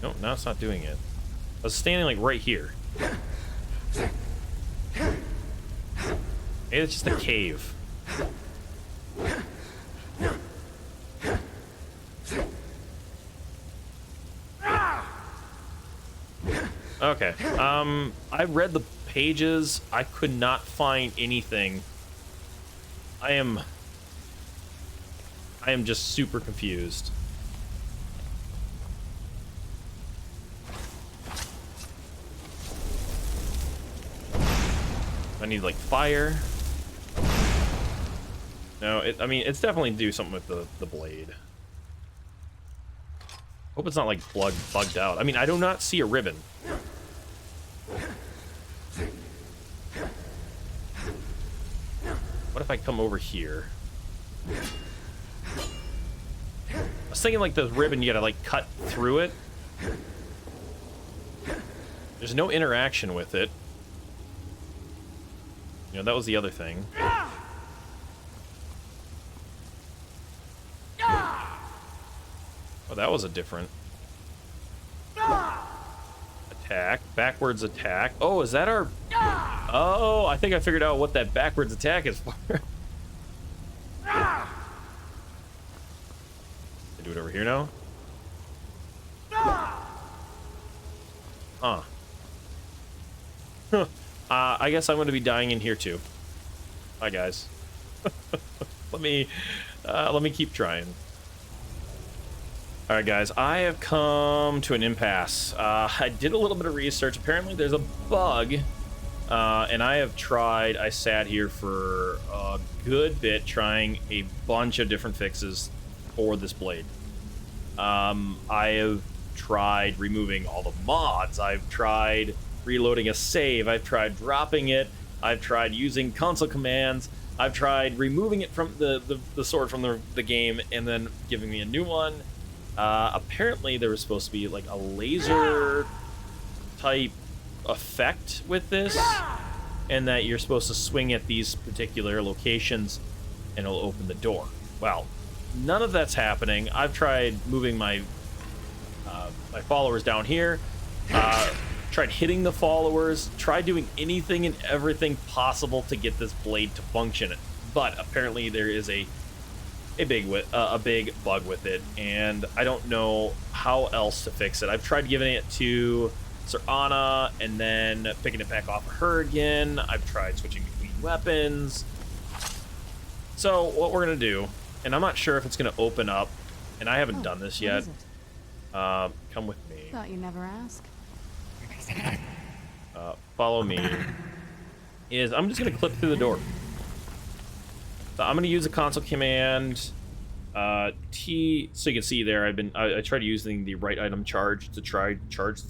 No, now it's not doing it. I was standing like right here. Maybe it's just a cave. Okay. I read the pages. I could not find anything. I am just super confused. I need like fire. No, I mean, it's definitely do something with the blade. Hope it's not like bugged out. I mean, I do not see a ribbon. What if I come over here? I was thinking like the ribbon, you gotta like cut through it. There's no interaction with it. You know, that was the other thing. Oh, that was a different attack. Backwards attack. Oh, is that our... Oh, I think I figured out what that backwards attack is for. I do it over here now? Huh. I guess I'm going to be dying in here too. Bye, guys. let me keep trying. All right, guys, I have come to an impasse. I did a little bit of research. Apparently, there's a bug, and I sat here for a good bit trying a bunch of different fixes for this blade. I have tried removing all the mods. I've tried reloading a save. I've tried dropping it. I've tried using console commands. I've tried removing it from the sword from the game and then giving me a new one. Apparently there was supposed to be like a laser type effect with this, and that you're supposed to swing at these particular locations and it'll open the door. Well, none of that's happening. I've tried moving my my followers down here, tried hitting the followers, tried doing anything and everything possible to get this blade to function, but apparently there is a big bug with it, and I don't know how else to fix it. I've tried giving it to Sorine and then picking it back off of her again. I've tried switching between weapons. So what we're gonna do, and I'm not sure if it's gonna open up, and I haven't done this yet. Come with me. Thought you never ask. Follow me. I'm just gonna clip through the door. So I'm gonna use a console command T, so you can see there. I tried using the right item charge to try charge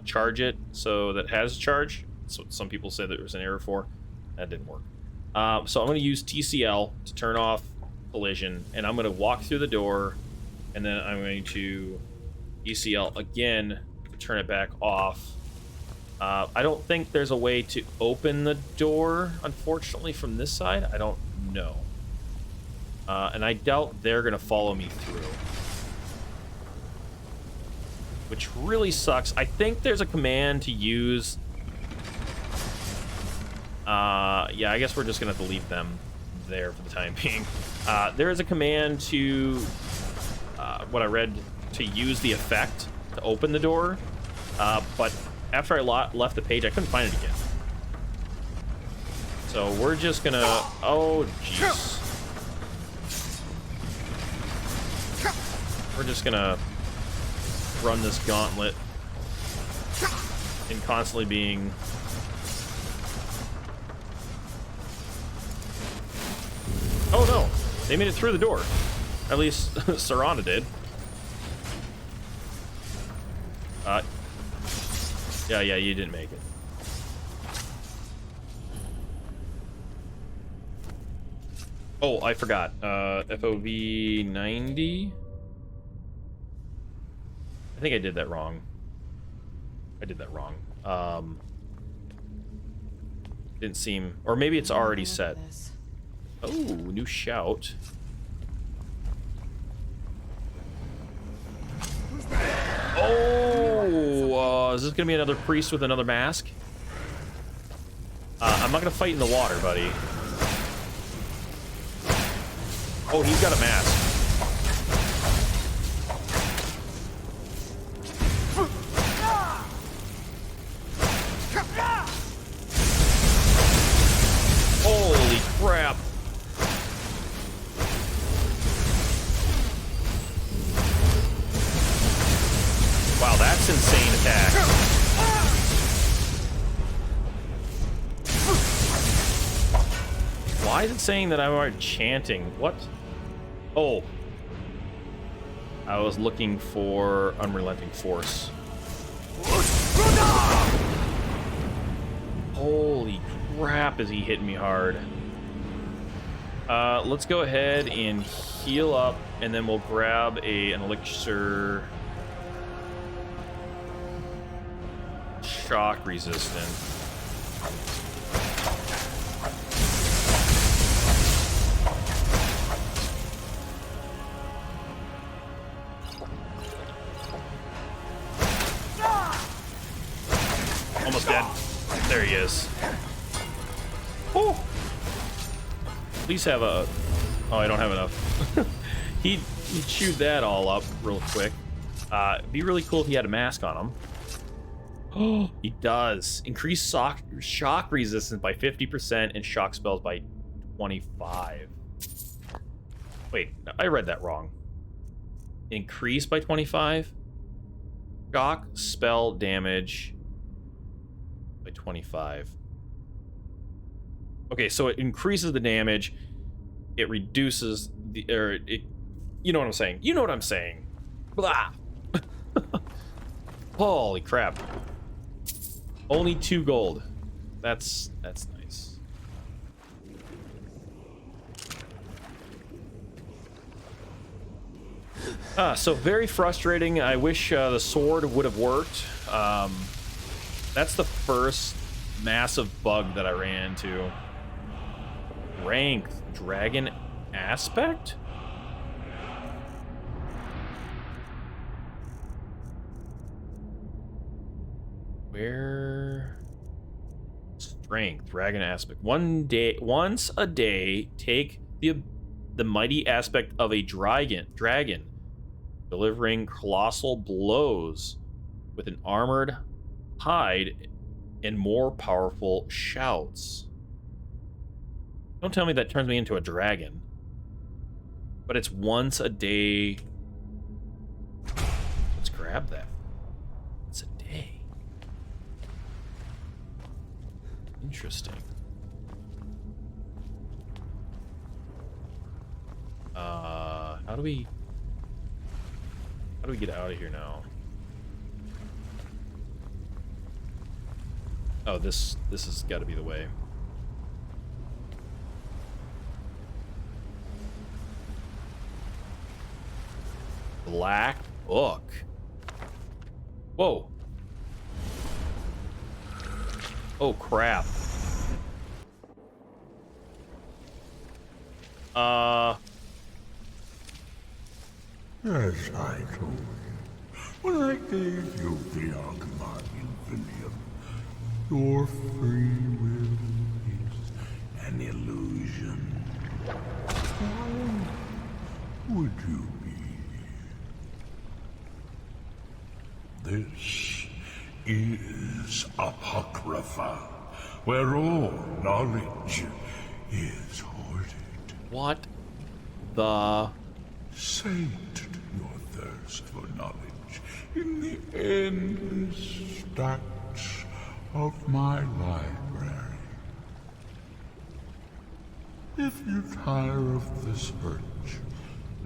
charge it so that it has charge. So some people say there was an error for. That didn't work. So I'm gonna use TCL to turn off collision, and I'm gonna walk through the door, and then I'm going to ECL again to turn it back off. I don't think there's a way to open the door, unfortunately, from this side. I don't know. And I doubt they're going to follow me through, which really sucks. I think there's a command to use... yeah, I guess we're just going to have to leave them there for the time being. There is a command to... what I read, to use the effect to open the door, but after I left the page, I couldn't find it again. So we're just gonna... Oh, jeez. We're just gonna run this gauntlet and constantly being... Oh no! They made it through the door. At least Sorine did. Yeah, you didn't make it. Oh, I forgot. FOV 90? I think I did that wrong. Didn't seem... Or maybe it's already set. Oh, new shout. Oh, is this gonna be another priest with another mask? I'm not gonna fight in the water, buddy. Oh, he's got a mask. Holy crap. Wow, that's insane attack. Why is it saying that I'm chanting? What? Oh. I was looking for Unrelenting Force. Holy crap, is he hitting me hard. Let's go ahead and heal up, and then we'll grab an elixir... shock resistant. Almost dead. There he is. Oh! Please have a... Oh, I don't have enough. He chewed that all up real quick. It'd be really cool if he had a mask on him. Oh, he does. Increase shock resistance by 50% and shock spells by 25. Wait, I read that wrong. Increase by 25? Shock spell damage by 25. Okay, so it increases the damage. It reduces the... you know what I'm saying. You know what I'm saying. Blah. Holy crap. Only 2 gold. That's nice. So very frustrating. I wish the sword would have worked. That's the first massive bug that I ran into. Rank Dragon Aspect? Where? Strength, Dragon Aspect. Once a day, take the mighty aspect of a dragon, delivering colossal blows with an armored hide and more powerful shouts. Don't tell me that turns me into a dragon. But it's once a day. Let's grab that. It's a day. Interesting. How do we get out of here now? Oh, this has got to be the way. Black Book. Whoa. Oh, crap. As I told you, when I gave you the Oghma Infinium, your free will is an illusion. Why would you be? This is Apocrypha, where all knowledge is hoarded. What the... Sate your thirst for knowledge in the endless stacks of my library. If you tire of the search,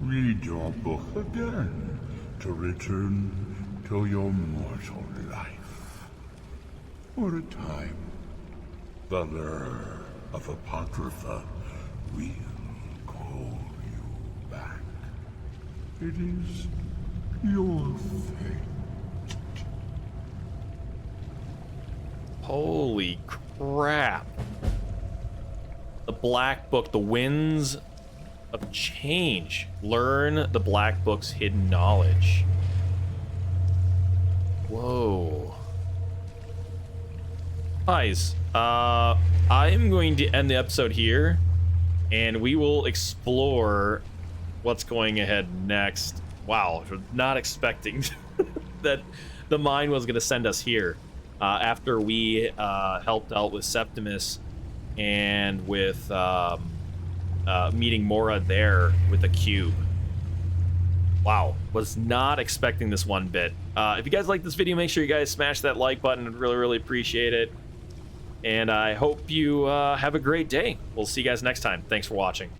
read your book again to return to your mortal life. For a time, the lure of Apocrypha will call you back. It is your fate. Holy crap. The Black Book, the Winds of Change. Learn the Black Book's hidden knowledge. Whoa. Guys, I am going to end the episode here, and we will explore what's going ahead next. Wow, not expecting that the mine was going to send us here after we helped out with Septimus and with meeting Mora there with the cube. Wow, was not expecting this one bit. If you guys like this video, make sure you guys smash that like button. I'd really, really appreciate it. And I hope you have a great day. We'll see you guys next time. Thanks for watching.